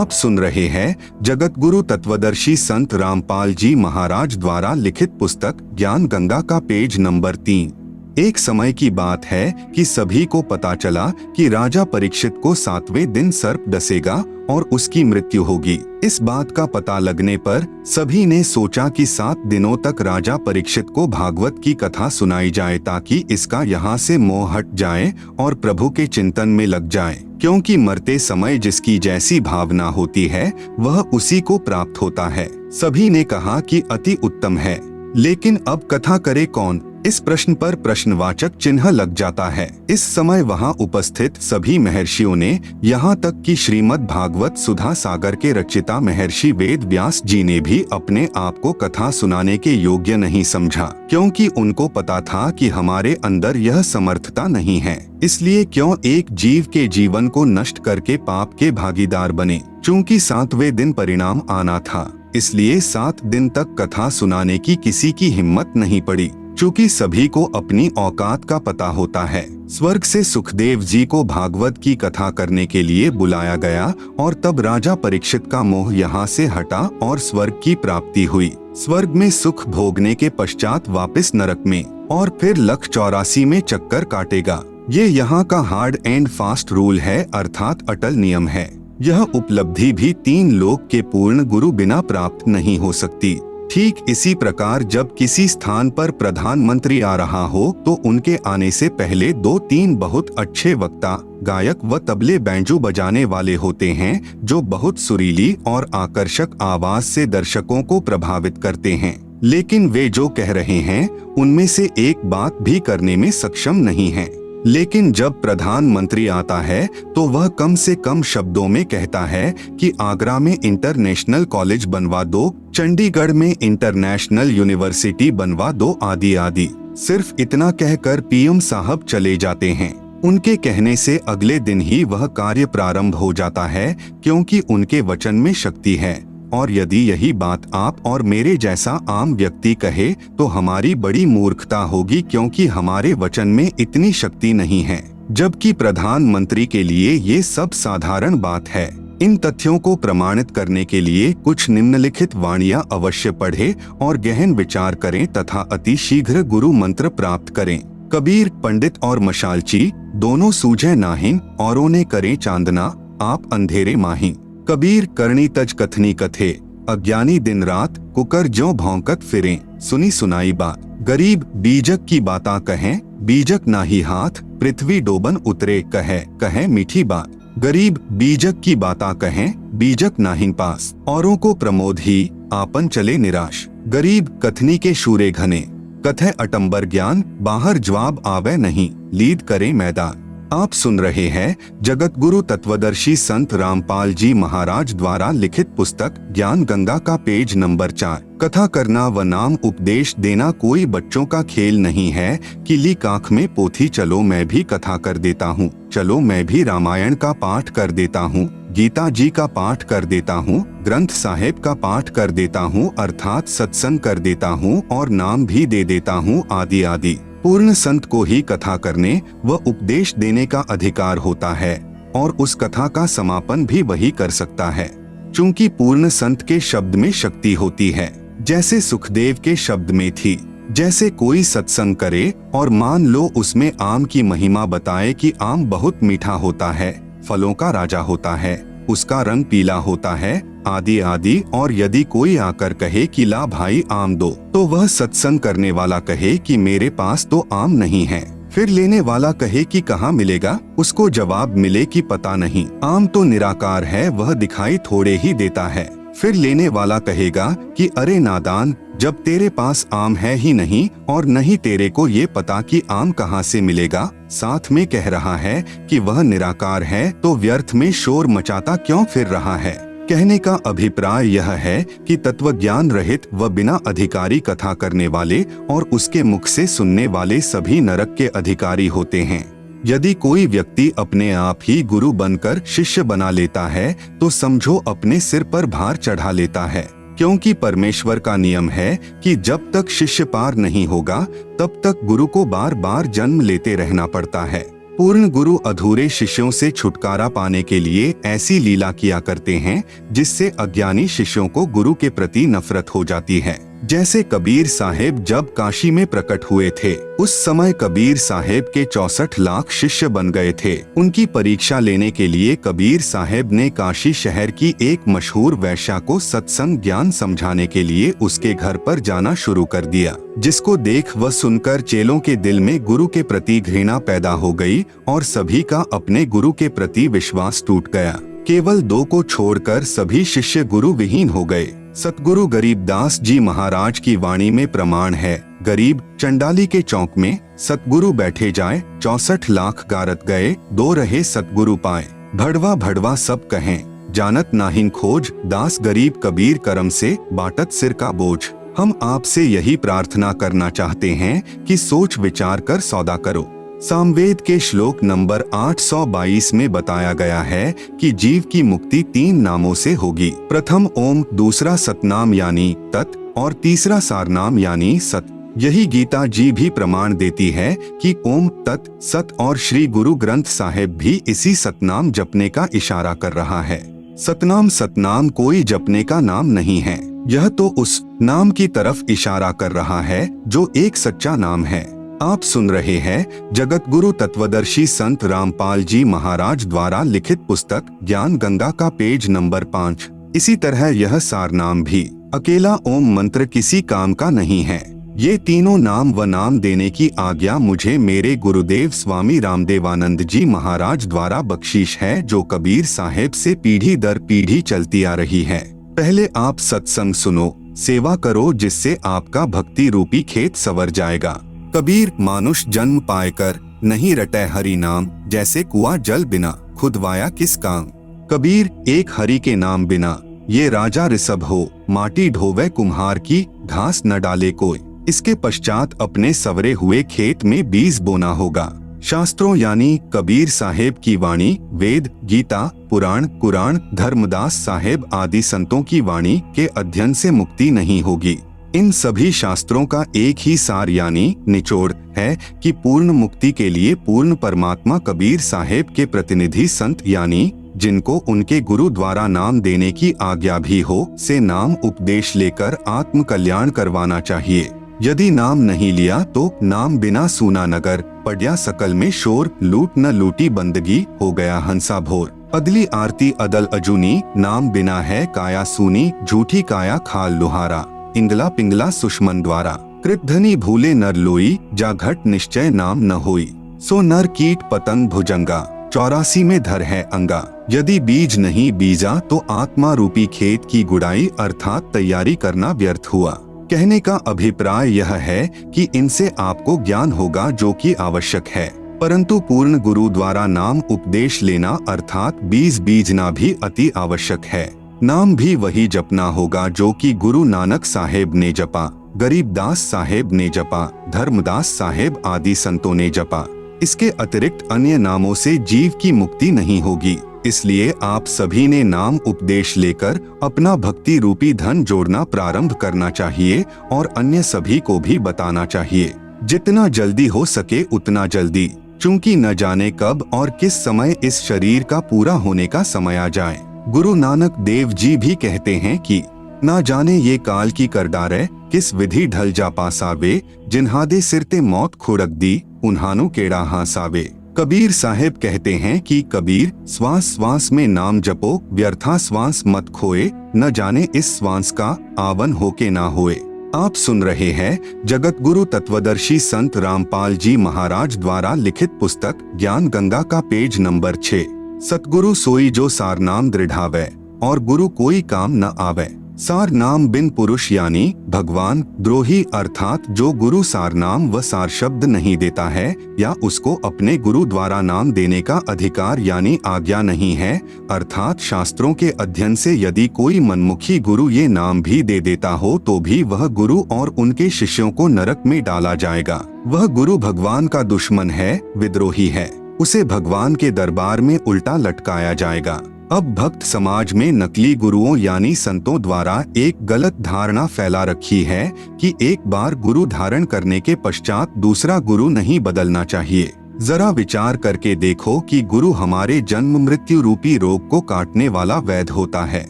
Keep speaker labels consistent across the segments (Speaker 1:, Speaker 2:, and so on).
Speaker 1: आप सुन रहे हैं जगत गुरु तत्वदर्शी संत रामपाल जी महाराज द्वारा लिखित पुस्तक ज्ञान गंगा का पेज नंबर 3। एक समय की बात है कि सभी को पता चला कि राजा परीक्षित को 7वें दिन सर्प डसेगा और उसकी मृत्यु होगी। इस बात का पता लगने पर सभी ने सोचा कि 7 दिनों तक राजा परीक्षित को भागवत की कथा सुनाई जाए ताकि इसका यहाँ से मोह हट जाए और प्रभु के चिंतन में लग जाए, क्योंकि मरते समय जिसकी जैसी भावना होती है वह उसी को प्राप्त होता है। सभी ने कहा कि अति उत्तम है, लेकिन अब कथा करे कौन? इस प्रश्न पर प्रश्नवाचक चिन्ह लग जाता है। इस समय वहां उपस्थित सभी महर्षियों ने, यहाँ तक कि श्रीमद् भागवत सुधा सागर के रचिता महर्षि वेद व्यास जी ने भी अपने आप को कथा सुनाने के योग्य नहीं समझा, क्योंकि उनको पता था कि हमारे अंदर यह समर्थता नहीं है। इसलिए क्यों एक जीव के जीवन को नष्ट करके पाप के भागीदार बने। चूँकि 7वें दिन परिणाम आना था, इसलिए 7 दिन तक कथा सुनाने की किसी की हिम्मत नहीं पड़ी। चूँकि सभी को अपनी औकात का पता होता है, स्वर्ग से सुखदेव जी को भागवत की कथा करने के लिए बुलाया गया और तब राजा परीक्षित का मोह यहाँ से हटा और स्वर्ग की प्राप्ति हुई। स्वर्ग में सुख भोगने के पश्चात वापस नरक में और फिर 184 में चक्कर काटेगा। ये यहाँ का हार्ड एंड फास्ट रूल है, अर्थात अटल नियम है। यह उपलब्धि भी 3 लोक के पूर्ण गुरु बिना प्राप्त नहीं हो सकती। ठीक इसी प्रकार जब किसी स्थान पर प्रधानमंत्री आ रहा हो तो उनके आने से पहले 2-3 बहुत अच्छे वक्ता, गायक व तबले बैंजो बजाने वाले होते हैं, जो बहुत सुरीली और आकर्षक आवाज से दर्शकों को प्रभावित करते हैं। लेकिन वे जो कह रहे हैं उनमें से एक बात भी करने में सक्षम नहीं है। लेकिन जब प्रधानमंत्री आता है तो वह कम से कम शब्दों में कहता है कि आगरा में इंटरनेशनल कॉलेज बनवा दो, चंडीगढ़ में इंटरनेशनल यूनिवर्सिटी बनवा दो, आदि आदि। सिर्फ इतना कहकर पीएम साहब चले जाते हैं। उनके कहने से अगले दिन ही वह कार्य प्रारंभ हो जाता है, क्योंकि उनके वचन में शक्ति है। और यदि यही बात आप और मेरे जैसा आम व्यक्ति कहे तो हमारी बड़ी मूर्खता होगी, क्योंकि हमारे वचन में इतनी शक्ति नहीं है, जबकि प्रधानमंत्री के लिए ये सब साधारण बात है। इन तथ्यों को प्रमाणित करने के लिए कुछ निम्नलिखित वाणियां अवश्य पढ़े और गहन विचार करें तथा अति शीघ्र गुरु मंत्र प्राप्त करें। कबीर पंडित और मशालची दोनों सूझे नाहिन, औरों ने करे चांदना, आप अंधेरे माही। कबीर करनी तज कथनी कथे, अज्ञानी दिन रात कुकर ज्यों भौंकत फिरें, सुनी सुनाई बात। गरीब बीजक की बाता कहें, बीजक नाही हाथ, पृथ्वी डोबन उतरे, कहे कहे मीठी बात। गरीब बीजक की बाता कहें, बीजक नाहिन पास, औरों को प्रमोद ही, आपन चले निराश। गरीब कथनी के शूरे घने, कथे अटंबर ज्ञान, बाहर जवाब आवे नहीं, लीद करे मैदान। आप सुन रहे हैं जगत गुरु तत्वदर्शी संत रामपाल जी महाराज द्वारा लिखित पुस्तक ज्ञान गंगा का पेज नंबर 4। कथा करना व नाम उपदेश देना कोई बच्चों का खेल नहीं है कि ली काख में पोथी, चलो मैं भी कथा कर देता हूँ, चलो मैं भी रामायण का पाठ कर देता हूँ, गीता जी का पाठ कर देता हूँ, ग्रंथ साहेब का पाठ कर देता हूँ, अर्थात सत्संग कर देता हूँ और नाम भी दे देता हूँ, आदि आदि। पूर्ण संत को ही कथा करने व उपदेश देने का अधिकार होता है और उस कथा का समापन भी वही कर सकता है। चूंकि पूर्ण संत के शब्द में शक्ति होती है, जैसे सुखदेव के शब्द में थी। जैसे कोई सत्संग करे और मान लो उसमें आम की महिमा बताए कि आम बहुत मीठा होता है, फलों का राजा होता है, उसका रंग पीला होता है, आदि आदि। और यदि कोई आकर कहे कि ला भाई आम दो, तो वह सत्संग करने वाला कहे कि मेरे पास तो आम नहीं है। फिर लेने वाला कहे कि कहाँ मिलेगा, उसको जवाब मिले कि पता नहीं, आम तो निराकार है, वह दिखाई थोड़े ही देता है। फिर लेने वाला कहेगा कि अरे नादान, जब तेरे पास आम है ही नहीं और नहीं तेरे को ये पता कि आम कहाँ से मिलेगा, साथ में कह रहा है कि वह निराकार है, तो व्यर्थ में शोर मचाता क्यों फिर रहा है। कहने का अभिप्राय यह है कि तत्वज्ञान रहित व बिना अधिकारी कथा करने वाले और उसके मुख से सुनने वाले सभी नरक के अधिकारी होते हैं। यदि कोई व्यक्ति अपने आप ही गुरु बनकर शिष्य बना लेता है तो समझो अपने सिर पर भार चढ़ा लेता है, क्योंकि परमेश्वर का नियम है कि जब तक शिष्य पार नहीं होगा तब तक गुरु को बार बार जन्म लेते रहना पड़ता है। पूर्ण गुरु अधूरे शिष्यों से छुटकारा पाने के लिए ऐसी लीला किया करते हैं जिससे अज्ञानी शिष्यों को गुरु के प्रति नफरत हो जाती है। जैसे कबीर साहेब जब काशी में प्रकट हुए थे, उस समय कबीर साहेब के 64 लाख शिष्य बन गए थे। उनकी परीक्षा लेने के लिए कबीर साहेब ने काशी शहर की एक मशहूर वैश्या को सत्संग ज्ञान समझाने के लिए उसके घर पर जाना शुरू कर दिया, जिसको देख व सुनकर चेलों के दिल में गुरु के प्रति घृणा पैदा हो गई और सभी का अपने गुरु के प्रति विश्वास टूट गया। केवल 2 को छोड़कर सभी शिष्य गुरु विहीन हो गए। सतगुरु गरीबदास जी महाराज की वाणी में प्रमाण है, गरीब चंडाली के चौक में सतगुरु बैठे जाए, 64 लाख गारत गए, 2 रहे सतगुरु पाए। भड़वा भड़वा सब कहें, जानत नाहिन खोज, दास गरीब कबीर करम से बाटत सिर का बोझ। हम आपसे यही प्रार्थना करना चाहते हैं कि सोच विचार कर सौदा करो। सामवेद के श्लोक नंबर 822 में बताया गया है कि जीव की मुक्ति 3 नामों से होगी। प्रथम ओम, दूसरा सतनाम यानी तत् और तीसरा सारनाम यानी सत। यही गीता जी भी प्रमाण देती है कि ओम, तत्, सत और श्री गुरु ग्रंथ साहिब भी इसी सतनाम जपने का इशारा कर रहा है। सतनाम कोई जपने का नाम नहीं है, यह तो उस नाम की तरफ इशारा कर रहा है जो एक सच्चा नाम है। आप सुन रहे हैं जगत गुरु तत्वदर्शी संत रामपाल जी महाराज द्वारा लिखित पुस्तक ज्ञान गंगा का पेज नंबर 5। इसी तरह यह सारनाम भी अकेला ओम मंत्र किसी काम का नहीं है। ये तीनों नाम व नाम देने की आज्ञा मुझे मेरे गुरुदेव स्वामी रामदेवानंद जी महाराज द्वारा बख्शीश है, जो कबीर साहेब से पीढ़ी दर पीढ़ी चलती आ रही है। पहले आप सत्संग सुनो, सेवा करो, जिससे आपका भक्ति रूपी खेत संवर जाएगा। कबीर मानुष जन्म पाएकर नहीं रटे हरि नाम, जैसे कुआं जल बिना खुदवाया किस काम। कबीर एक हरि के नाम बिना ये राजा ऋषभ हो, माटी ढोवे कुम्हार की, घास न डाले कोई। इसके पश्चात अपने सवरे हुए खेत में बीज बोना होगा। शास्त्रों यानी कबीर साहेब की वाणी, वेद, गीता, पुराण, कुरान, धर्मदास साहेब आदि संतों की वाणी के अध्ययन से मुक्ति नहीं होगी। इन सभी शास्त्रों का एक ही सार यानी निचोड़ है कि पूर्ण मुक्ति के लिए पूर्ण परमात्मा कबीर साहेब के प्रतिनिधि संत यानी जिनको उनके गुरु द्वारा नाम देने की आज्ञा भी हो, से नाम उपदेश लेकर आत्म कल्याण करवाना चाहिए। यदि नाम नहीं लिया तो नाम बिना सूना नगर, पड़या सकल में शोर, लूट न लूटी बंदगी, हो गया हंसा भोर। अदली आरती अदल अजूनी, नाम बिना है काया सूनी, झूठी काया खाल लुहारा। इंगला पिंगला सुषमन द्वारा, कृतधनी भूले नर लोई, जा घट निश्चय नाम न होई। सो नर कीट पतंग भुजंगा, 84 में धर है अंगा। यदि बीज नहीं बीजा तो आत्मा रूपी खेत की गुड़ाई अर्थात तैयारी करना व्यर्थ हुआ। कहने का अभिप्राय यह है कि इनसे आपको ज्ञान होगा जो कि आवश्यक है, परंतु पूर्ण गुरु द्वारा नाम उपदेश लेना अर्थात बीज बीजना भी अति आवश्यक है। नाम भी वही जपना होगा जो कि गुरु नानक साहेब ने जपा, गरीबदास साहेब ने जपा, धर्मदास साहेब आदि संतों ने जपा। इसके अतिरिक्त अन्य नामों से जीव की मुक्ति नहीं होगी। इसलिए आप सभी ने नाम उपदेश लेकर अपना भक्ति रूपी धन जोड़ना प्रारंभ करना चाहिए और अन्य सभी को भी बताना चाहिए। जितना जल्दी हो सके उतना जल्दी, क्योंकि न जाने कब और किस समय इस शरीर का पूरा होने का समय आ जाए। गुरु नानक देव जी भी कहते हैं कि ना जाने ये काल की कर डारे, किस विधि ढल जा पासावे, जिन्हादे सिरते मौत खुड़क दी, उन्हानो केड़ा हासावे। कबीर साहेब कहते हैं कि कबीर, श्वास श्वास में नाम जपो, व्यर्था श्वास मत खोए, न जाने इस श्वास का आवन हो के ना होए। आप सुन रहे हैं जगत गुरु तत्वदर्शी संत रामपाल जी महाराज द्वारा लिखित पुस्तक ज्ञान गंगा का पेज नंबर 6। सतगुरु सोई जो सार नाम दृढ़ावे, और गुरु कोई काम न आवे। सार नाम बिन पुरुष यानी भगवान द्रोही, अर्थात जो गुरु सार नाम व सार शब्द नहीं देता है या उसको अपने गुरु द्वारा नाम देने का अधिकार यानी आज्ञा नहीं है, अर्थात शास्त्रों के अध्ययन से यदि कोई मनमुखी गुरु ये नाम भी दे देता हो तो भी वह गुरु और उनके शिष्यों को नरक में डाला जाएगा। वह गुरु भगवान का दुश्मन है, विद्रोही है, उसे भगवान के दरबार में उल्टा लटकाया जाएगा। अब भक्त समाज में नकली गुरुओं यानी संतों द्वारा एक गलत धारणा फैला रखी है कि एक बार गुरु धारण करने के पश्चात दूसरा गुरु नहीं बदलना चाहिए। जरा विचार करके देखो कि गुरु हमारे जन्म मृत्यु रूपी रोग को काटने वाला वैद्य होता है।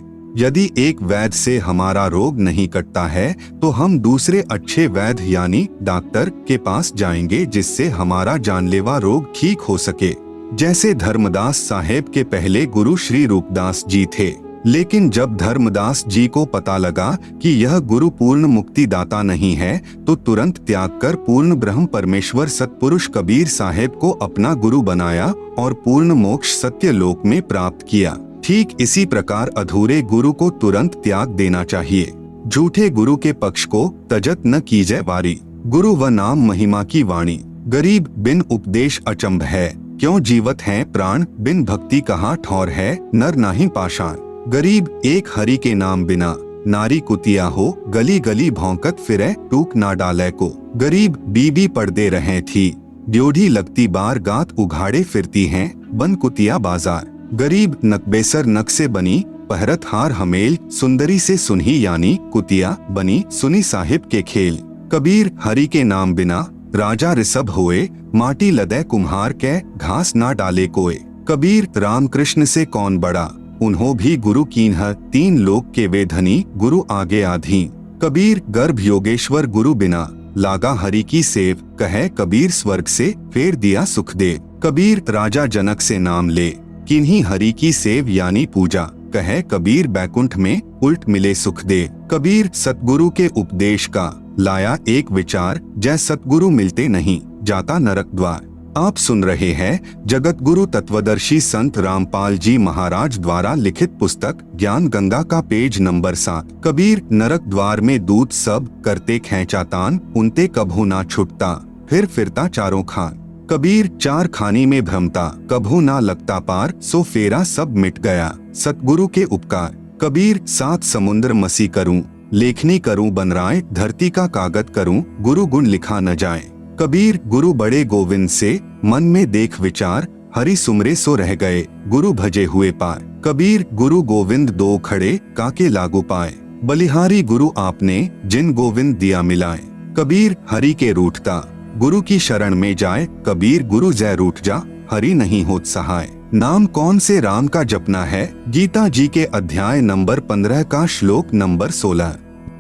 Speaker 1: यदि एक वैद्य से हमारा रोग नहीं कटता है तो हम दूसरे अच्छे वैद्य यानी डॉक्टर के पास जाएंगे, जिससे हमारा जानलेवा रोग ठीक हो सके। जैसे धर्मदास साहेब के पहले गुरु श्री रूपदास जी थे, लेकिन जब धर्मदास जी को पता लगा कि यह गुरु पूर्ण मुक्ति दाता नहीं है तो तुरंत त्याग कर पूर्ण ब्रह्म परमेश्वर सतपुरुष कबीर साहेब को अपना गुरु बनाया और पूर्ण मोक्ष सत्य लोक में प्राप्त किया। ठीक इसी प्रकार अधूरे गुरु को तुरंत त्याग देना चाहिए। झूठे गुरु के पक्ष को तजत न कीजय वारी, गुरु व नाम महिमा की वाणी। गरीब बिन उपदेश अचंभ है, क्यों जीवत हैं प्राण, बिन भक्ति कहाँ ठौर है, नर नाही पाषाण। गरीब एक हरि के नाम बिना, नारी कुतिया हो, गली गली भौंकत फिरे, टूक ना डाले को। गरीब बीबी पड़दे रहे थी, ड्योढ़ी लगती बार गात उघाड़े फिरती हैं, बन कुतिया बाजार। गरीब नकबेसर नक से बनी, पहरत हार हमेल, सुंदरी से सुनही यानी कुतिया बनी, सुनी साहिब के खेल। कबीर हरि के नाम बिना, राजा ऋषभ होए, माटी लदे कुम्हार के, घास ना डाले कोय। कबीर रामकृष्ण से कौन बड़ा, उन्हों भी गुरु कीन्ह, तीन लोक के वे धनी, गुरु आगे आधी। कबीर गर्भ योगेश्वर गुरु बिना, लागा हरि की सेव, कहे कबीर स्वर्ग से फेर दिया सुख दे। कबीर राजा जनक से नाम ले, किन्हीं हरि की सेव यानी पूजा, कहे कबीर बैकुंठ में उल्ट मिले सुख दे। कबीर सतगुरु के उपदेश का लाया एक विचार, जय सतगुरु मिलते नहीं, जाता नरक द्वार। आप सुन रहे हैं जगत गुरु तत्वदर्शी संत रामपाल जी महाराज द्वारा लिखित पुस्तक ज्ञान गंगा का पेज नंबर 7। कबीर नरक द्वार में दूत सब करते खेचातान, उनते कभू ना छुटता, फिर फिरता चारों खान। कबीर चार खानी में भ्रमता, कभू ना लगता पार, सो फेरा सब मिट गया सतगुरु के उपकार। कबीर सात समुद्र मसी करूं, लेखनी करूं बनराय, धरती का कागज करूं, गुरु गुण लिखा न जाए। कबीर गुरु बड़े गोविंद से, मन में देख विचार, हरि सुमरे सो रह गए, गुरु भजे हुए पार। कबीर गुरु गोविंद दो खड़े, काके लागू पाए, बलिहारी गुरु आपने, जिन गोविंद दिया मिलाए। कबीर हरि के रूठता, गुरु की शरण में जाए, कबीर गुरु जय रूठ जा, हरि नहीं होत सहाय। नाम कौन से राम का जपना है, गीता जी के अध्याय नंबर 15 का श्लोक नंबर 16।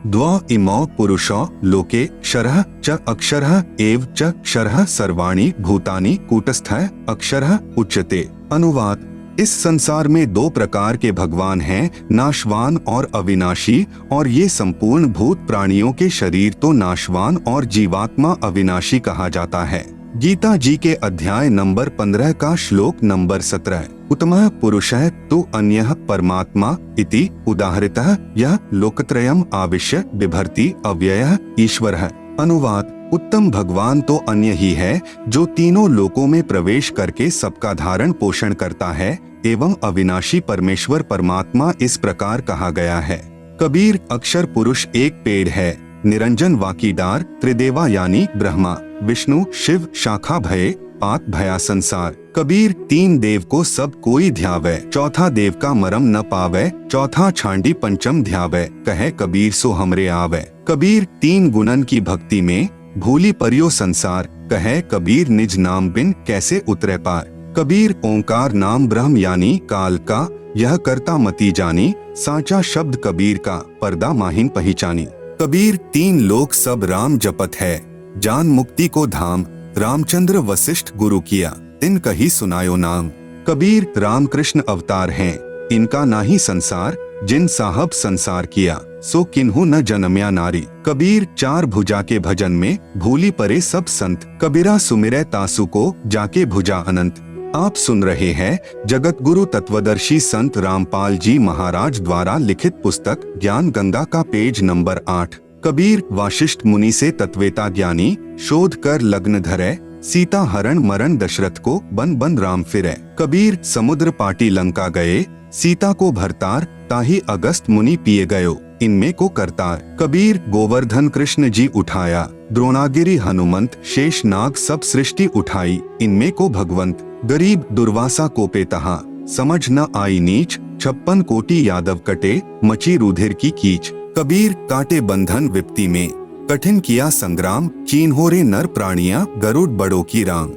Speaker 1: द्वौ इमौ पुरुषौ लोके क्षरः च अक्षरः एव च क्षरः सर्वाणि भूतानि कूटस्थः अक्षरः उच्यते। अनुवाद: इस संसार में दो प्रकार के भगवान हैं, नाशवान और अविनाशी, और ये संपूर्ण भूत प्राणियों के शरीर तो नाशवान और जीवात्मा अविनाशी कहा जाता है। गीता जी के अध्याय नंबर 15 का श्लोक नंबर 17। उत्तमः पुरुषः तु अन्यः परमात्मा इति उदाहृतः यः लोकत्रयम् आविश्य बिभर्ति अव्ययः ईश्वरः। अनुवाद: उत्तम भगवान तो अन्य ही है, जो तीनों लोकों में प्रवेश करके सबका धारण पोषण करता है, एवं अविनाशी परमेश्वर परमात्मा इस प्रकार कहा गया है। कबीर अक्षर पुरुष एक पेड़ है, निरंजन वाकीदार, त्रिदेवा यानी ब्रह्मा विष्णु शिव शाखा भय, पात भया संसार। कबीर तीन देव को सब कोई ध्यावे, चौथा देव का मरम न पावे, चौथा छांडी पंचम ध्यावे, कहे कबीर सो हमरे आवे। कबीर तीन गुणन की भक्ति में भूली परियो संसार, कहे कबीर निज नाम बिन कैसे उतरे पार। कबीर ओंकार नाम ब्रह्म यानी काल का, यह करता मती जानी, साचा शब्द कबीर का, पर्दा माहिन पहचानी। कबीर तीन लोक सब राम जपत है, जान मुक्ति को धाम, रामचंद्र वशिष्ठ गुरु किया, तिन कही सुनायो नाम। कबीर रामकृष्ण अवतार हैं, इनका नाही संसार, जिन साहब संसार किया, सो किन्हु न जन्म्या नारी। कबीर चार भुजा के भजन में भूली परे सब संत, कबीरा सुमिरै तासु को, जाके भुजा अनंत। आप सुन रहे हैं जगत गुरु तत्वदर्शी संत रामपाल जी महाराज द्वारा लिखित पुस्तक ज्ञान गंगा का पेज नंबर 8। कबीर वाशिष्ठ मुनि से तत्वेता ज्ञानी, शोध कर लग्न धरे, सीता हरण मरण दशरथ को, बन बन राम फिरे। कबीर समुद्र पाटी लंका गए, सीता को भरतार, ताही अगस्त मुनि पिए गयो, इनमें को करतार। कबीर गोवर्धन कृष्ण जी उठाया, द्रोणागिरि हनुमंत, शेष नाग सब सृष्टि उठाई, इनमें को भगवंत। गरीब दुर्वासा को पे तहा, समझ न आई नीच, 56 कोटि यादव कटे, मची रुधिर की कीच। कबीर काटे बंधन विपत्ति में, कठिन किया संग्राम, चीन्होरे नर प्राणियां, गरुड़ बड़ों की राम।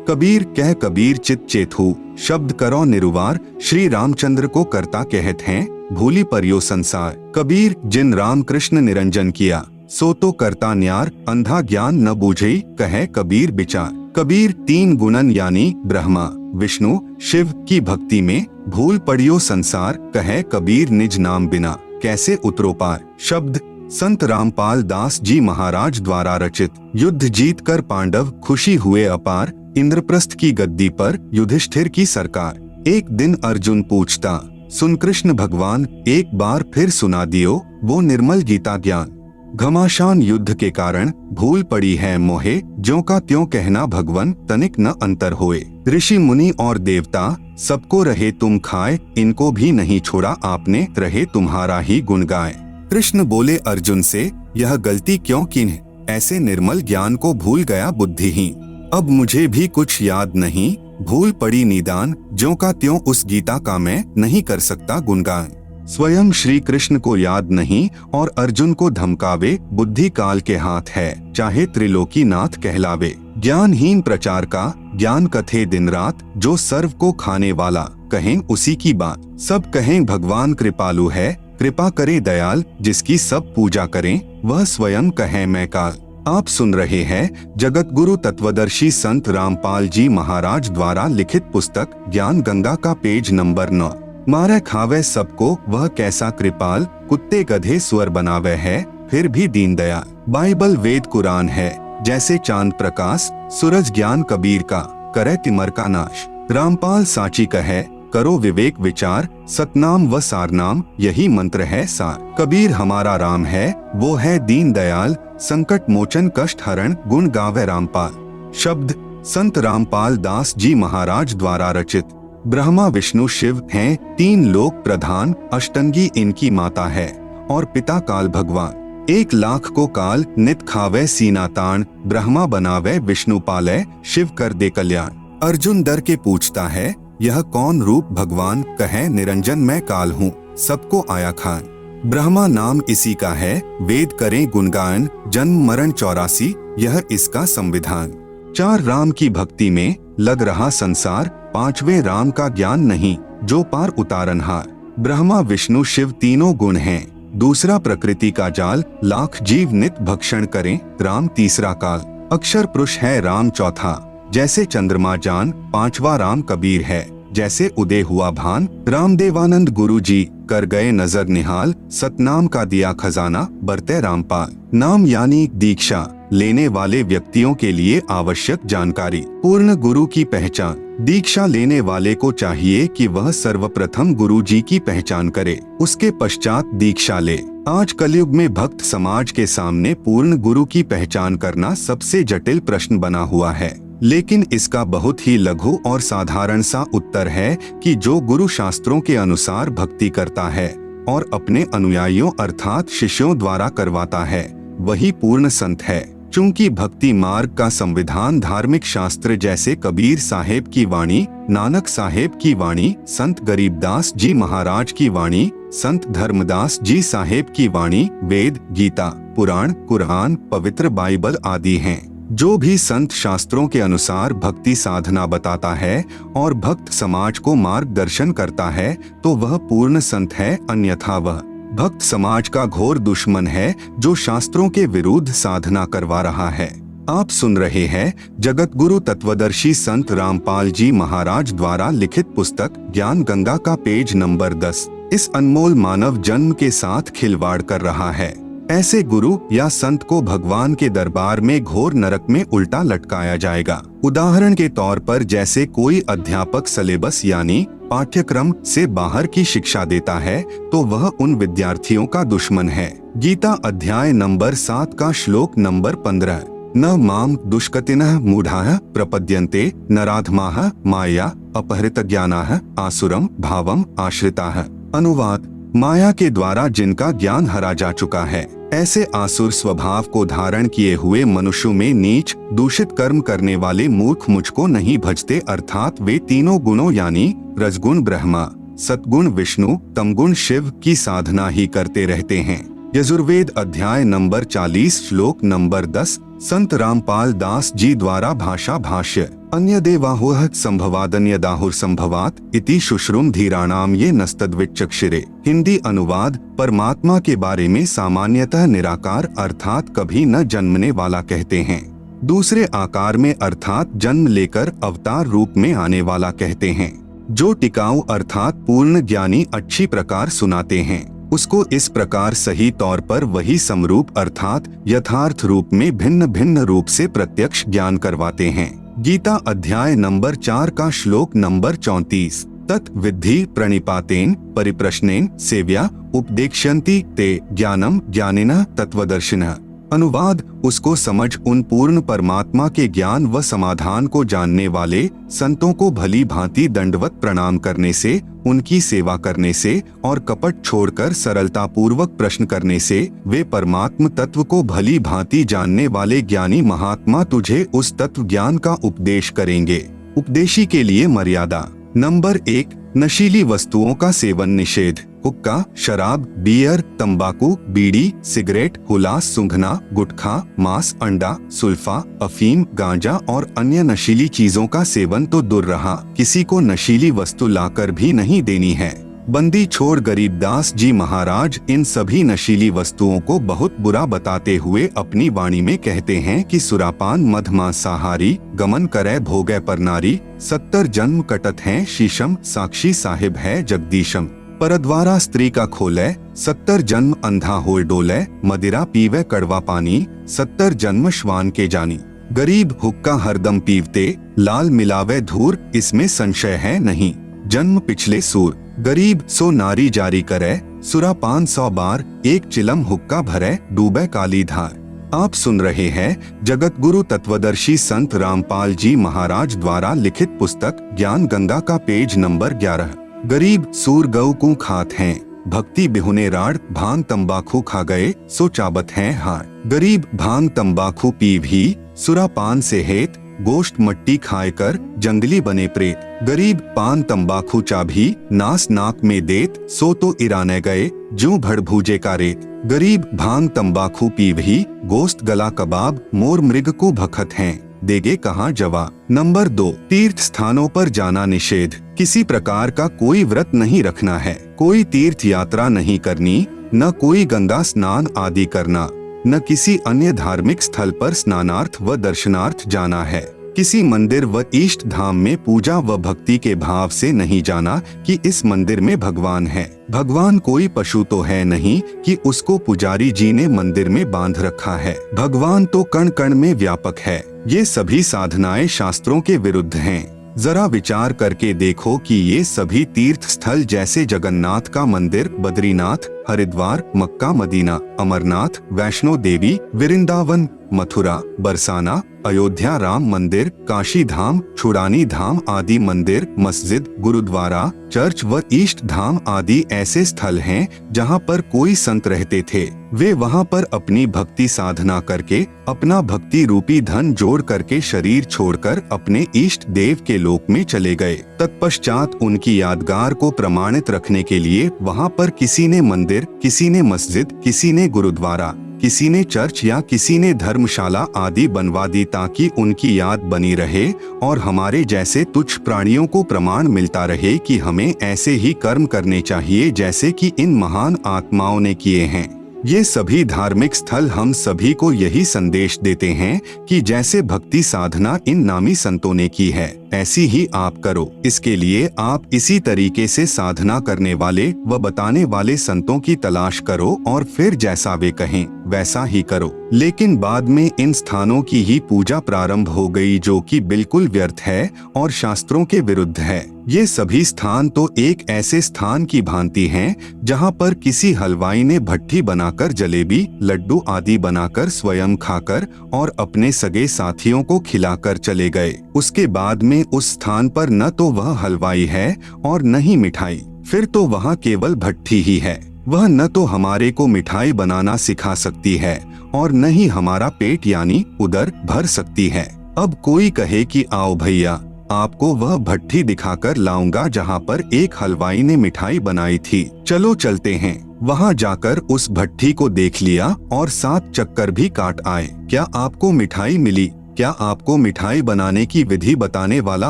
Speaker 1: कबीर कह कबीर चित चेतहु, शब्द करो निरुवार, श्री रामचंद्र को करता कहत हैं, भूली परियो संसार। कबीर जिन राम कृष्ण निरंजन किया, सो तो करता न्यार, अंधा ज्ञान न बूझई, कहे कबीर विचार। कबीर तीन गुणन यानी ब्रह्मा विष्णु शिव की भक्ति में भूल पड़ियो संसार, कहे कबीर निज नाम बिना कैसे उतरो पार। शब्द संत रामपाल दास जी महाराज द्वारा रचित। युद्ध जीत कर पांडव खुशी हुए अपार, इंद्रप्रस्थ की गद्दी पर युधिष्ठिर की सरकार। एक दिन अर्जुन पूछता, सुन कृष्ण भगवान, एक बार फिर सुना दियो वो निर्मल गीता ज्ञान। घमासान युद्ध के कारण भूल पड़ी है मोहे, ज्यों का त्यों कहना भगवन तनिक न अंतर होए। ऋषि मुनि और देवता सबको रहे तुम खाए, इनको भी नहीं छोड़ा आपने, रहे तुम्हारा ही गुण गाए। कृष्ण बोले अर्जुन से, यह गलती क्यों की, ऐसे निर्मल ज्ञान को भूल गया बुद्धिहीन। अब मुझे भी कुछ याद नहीं, भूल पड़ी निदान, ज्यों का त्यों उस गीता का मैं नहीं कर सकता गुणगान। स्वयं श्री कृष्ण को याद नहीं और अर्जुन को धमकावे, बुद्धि काल के हाथ है, चाहे त्रिलोकी नाथ कहलावे। ज्ञानहीन प्रचार का ज्ञान कथे दिन रात, जो सर्व को खाने वाला कहें उसी की बात। सब कहें भगवान कृपालु है, कृपा करे दयाल, जिसकी सब पूजा करें वह स्वयं कहे मैं काल। आप सुन रहे हैं जगत गुरु तत्वदर्शी संत रामपाल जी महाराज द्वारा लिखित पुस्तक ज्ञान गंगा का पेज नंबर 9। मारे खावे सबको वह कैसा कृपाल, कुत्ते गधे स्वर बनावे है, फिर भी दीन दयाल। बाइबल वेद कुरान है, जैसे चांद प्रकाश, सूरज ज्ञान कबीर का करे तिमर का नाश। रामपाल साची कहे, करो विवेक विचार, सतनाम व सारनाम यही मंत्र है सार। कबीर हमारा राम है, वो है दीन दयाल, संकट मोचन कष्ट हरण, गुण गावे रामपाल। शब्द संत रामपाल दास जी महाराज द्वारा रचित। ब्रह्मा विष्णु शिव हैं तीन लोक प्रधान, अष्टंगी इनकी माता है और पिता काल भगवान। 1,00,000 को काल नित खावे सीना तान, ब्रह्मा बनावे विष्णु पाले, शिव कर दे कल्याण। अर्जुन डर के पूछता है, यह कौन रूप भगवान, कहे निरंजन मैं काल हूँ, सबको आया खान। ब्रह्मा नाम इसी का है, वेद करें गुणगान, जन्म मरण 84 यह इसका संविधान। 4 राम की भक्ति में लग रहा संसार, 5वें राम का ज्ञान नहीं, जो पार उतारनहार। ब्रह्मा विष्णु शिव तीनों गुण हैं, दूसरा प्रकृति का जाल, लाख जीव नित भक्षण करें, राम तीसरा काल। अक्षर पुरुष है राम चौथा, जैसे चंद्रमा जान, 5वां राम कबीर है, जैसे उदय हुआ भान। रामदेवानंद गुरु जी कर गए नजर निहाल, सतनाम का दिया खजाना, बरते रामपाल। नाम यानी दीक्षा लेने वाले व्यक्तियों के लिए आवश्यक जानकारी। पूर्ण गुरु की पहचान। दीक्षा लेने वाले को चाहिए कि वह सर्वप्रथम गुरु जी की पहचान करे, उसके पश्चात दीक्षा ले। आज कलयुग में भक्त समाज के सामने पूर्ण गुरु की पहचान करना सबसे जटिल प्रश्न बना हुआ है, लेकिन इसका बहुत ही लघु और साधारण सा उत्तर है कि जो गुरु शास्त्रों के अनुसार भक्ति करता है और अपने अनुयायियों अर्थात शिष्यों द्वारा करवाता है, वही पूर्ण संत है। चूंकि भक्ति मार्ग का संविधान धार्मिक शास्त्र जैसे कबीर साहेब की वाणी, नानक साहेब की वाणी, संत गरीबदास जी महाराज की वाणी, संत धर्मदास जी साहेब की वाणी, वेद, गीता, पुराण, कुरान, पवित्र बाइबल आदि हैं। जो भी संत शास्त्रों के अनुसार भक्ति साधना बताता है और भक्त समाज को मार्गदर्शन करता है तो वह पूर्ण संत है, अन्यथा वह भक्त समाज का घोर दुश्मन है जो शास्त्रों के विरुद्ध साधना करवा रहा है। आप सुन रहे हैं जगत गुरु तत्वदर्शी संत रामपाल जी महाराज द्वारा लिखित पुस्तक ज्ञान गंगा का पेज नंबर 10। इस अनमोल मानव जन्म के साथ खिलवाड़ कर रहा है। ऐसे गुरु या संत को भगवान के दरबार में घोर नरक में उल्टा लटकाया जाएगा। उदाहरण के तौर पर जैसे कोई अध्यापक सिलेबस यानी पाठ्यक्रम से बाहर की शिक्षा देता है तो वह उन विद्यार्थियों का दुश्मन है। गीता अध्याय नंबर 7 का श्लोक नंबर 15। न माम दुष्कृतिनः मूढ़ाः प्रपद्यन्ते नराधमाः माया अपहृतज्ञानाः आसुरम भावम आश्रिताः। अनुवाद: माया के द्वारा जिनका ज्ञान हरा जा चुका है, ऐसे आसुर स्वभाव को धारण किए हुए मनुष्यों में नीच दूषित कर्म करने वाले मूर्ख मुझको नहीं भजते, अर्थात वे तीनों गुणों यानी रजगुण ब्रह्मा, सतगुण विष्णु, तमगुण शिव की साधना ही करते रहते हैं। यजुर्वेद अध्याय नंबर 40 श्लोक नंबर 10 संत रामपाल दास जी द्वारा भाषा भाष्य। अन्य देवाहुः संभवादन्यदाहुर संभवात इति शुश्रुम धीराणाम ये नस्तद्विचक्षिरे। हिंदी अनुवाद, परमात्मा के बारे में सामान्यतः निराकार अर्थात कभी न जन्मने वाला कहते हैं। दूसरे आकार में अर्थात जन्म लेकर अवतार रूप में आने वाला कहते हैं। जो टिकाऊ अर्थात पूर्ण ज्ञानी अच्छी प्रकार सुनाते हैं, उसको इस प्रकार सही तौर पर वही समरूप अर्थात यथार्थ रूप में भिन्न भिन्न रूप से प्रत्यक्ष ज्ञान करवाते हैं। गीता अध्याय नंबर 4 का श्लोक नंबर 34 तत् विद्धि प्रणिपातेन परिप्रश्नेन सेव्या उपदेक्ष्यन्ति ते ज्ञानम ज्ञानिनः तत्वदर्शिनः। अनुवाद, उसको समझ उन पूर्ण परमात्मा के ज्ञान व समाधान को जानने वाले संतों को भली भांति दंडवत प्रणाम करने से, उनकी सेवा करने से और कपट छोड़कर सरलता पूर्वक प्रश्न करने से वे परमात्म तत्व को भली भांति जानने वाले ज्ञानी महात्मा तुझे उस तत्व ज्ञान का उपदेश करेंगे। उपदेशी के लिए मर्यादा। नंबर 1, नशीली वस्तुओं का सेवन निषेध। हुक्का, शराब, बियर, तंबाकू, बीड़ी, सिगरेट, हुलास, सूंघना, गुटखा, मांस, अंडा, सुल्फा, अफीम, गांजा और अन्य नशीली चीजों का सेवन तो दूर रहा, किसी को नशीली वस्तु लाकर भी नहीं देनी है। बंदी छोड़ गरीबदास जी महाराज इन सभी नशीली वस्तुओं को बहुत बुरा बताते हुए अपनी वाणी में कहते हैं कि सुरापान मधमांसाहारी, गमन करे भोगे पर नारी, 70 जन्म कटत हैं शीशम, साक्षी साहिब है जगदीशम। परद्वारा स्त्री का खोले, 70 जन्म अंधा होए डोले, मदिरा पीवे कड़वा पानी, 70 जन्म श्वान के जानी। गरीब हुक्का हरदम पीवते, लाल मिलावे धूर, इसमें संशय है नहीं। जन्म पिछले सूर, गरीब सो नारी जारी करे, सुरा 500 बार, एक चिलम हुक्का भरे, डूबे काली धार। आप सुन रहे हैं जगत गुरु तत्वदर्शी संत रामपाल जी महाराज द्वारा लिखित पुस्तक ज्ञान गंगा का पेज नंबर 11। गरीब सूर गऊ को खात हैं, भक्ति बिहुने राड़, भांग तंबाकू खा गए सो चाबत हैं हार। गरीब भांग तंबाकू पी भी, सुरा पान से हेत, गोश्त मट्टी खाए कर जंगली बने प्रेत। गरीब पान तंबाकू चाभी, नास नाक में देत, सो तो इराने गए जो भड़ भूजे का रेत। गरीब भांग तंबाकू पी भी, गोश्त गला कबाब, मोर मृग को भखत हैं, देगे कहाँ जवा। नंबर 2, तीर्थ स्थानों पर जाना निषेध। किसी प्रकार का कोई व्रत नहीं रखना है, कोई तीर्थ यात्रा नहीं करनी, न कोई गंगा स्नान आदि करना, न किसी अन्य धार्मिक स्थल पर स्नानार्थ व दर्शनार्थ जाना है। किसी मंदिर व इष्ट धाम में पूजा व भक्ति के भाव से नहीं जाना कि इस मंदिर में भगवान है। भगवान कोई पशु तो है नहीं कि उसको पुजारी जी ने मंदिर में बांध रखा है। भगवान तो कण कण में व्यापक है। ये सभी साधनाएं शास्त्रों के विरुद्ध हैं। जरा विचार करके देखो कि ये सभी तीर्थ स्थल जैसे जगन्नाथ का मंदिर, बद्रीनाथ, हरिद्वार, मक्का मदीना, अमरनाथ, वैष्णो देवी, वृंदावन, मथुरा, बरसाना, अयोध्या राम मंदिर, काशी धाम, छुड़ानी धाम आदि मंदिर, मस्जिद, गुरुद्वारा, चर्च व इष्ट धाम आदि ऐसे स्थल हैं जहाँ पर कोई संत रहते थे। वे वहाँ पर अपनी भक्ति साधना करके अपना भक्ति रूपी धन जोड़ करके शरीर छोड़कर अपने इष्ट देव के लोक में चले गए। तत्पश्चात उनकी यादगार को प्रमाणित रखने के लिए वहाँ पर किसी ने मंदिर, किसी ने मस्जिद, किसी ने गुरुद्वारा, किसी ने चर्च या किसी ने धर्मशाला आदि बनवा दी ताकि उनकी याद बनी रहे और हमारे जैसे तुच्छ प्राणियों को प्रमाण मिलता रहे कि हमें ऐसे ही कर्म करने चाहिए जैसे कि इन महान आत्माओं ने किए हैं। ये सभी धार्मिक स्थल हम सभी को यही संदेश देते हैं कि जैसे भक्ति साधना इन नामी संतों ने की है ऐसी ही आप करो। इसके लिए आप इसी तरीके से साधना करने वाले व बताने वाले संतों की तलाश करो और फिर जैसा वे कहें वैसा ही करो। लेकिन बाद में इन स्थानों की ही पूजा प्रारंभ हो गई जो कि बिल्कुल व्यर्थ है और शास्त्रों के विरुद्ध है। ये सभी स्थान तो एक ऐसे स्थान की भांति हैं जहाँ पर किसी हलवाई ने भट्ठी बनाकर जलेबी, लड्डू आदि बनाकर स्वयं खाकर और अपने सगे साथियों को खिलाकर चले गए। उसके बाद में उस स्थान पर न तो वह हलवाई है और न ही मिठाई, फिर तो वहाँ केवल भट्ठी ही है। वह न तो हमारे को मिठाई बनाना सिखा सकती है और न ही हमारा पेट यानी उदर भर सकती है। अब कोई कहे कि आओ भैया आपको वह भट्ठी दिखाकर लाऊंगा जहाँ पर एक हलवाई ने मिठाई बनाई थी। चलो चलते हैं। वहाँ जाकर उस भट्ठी को देख लिया और 7 चक्कर भी काट आए। क्या आपको मिठाई मिली? क्या आपको मिठाई बनाने की विधि बताने वाला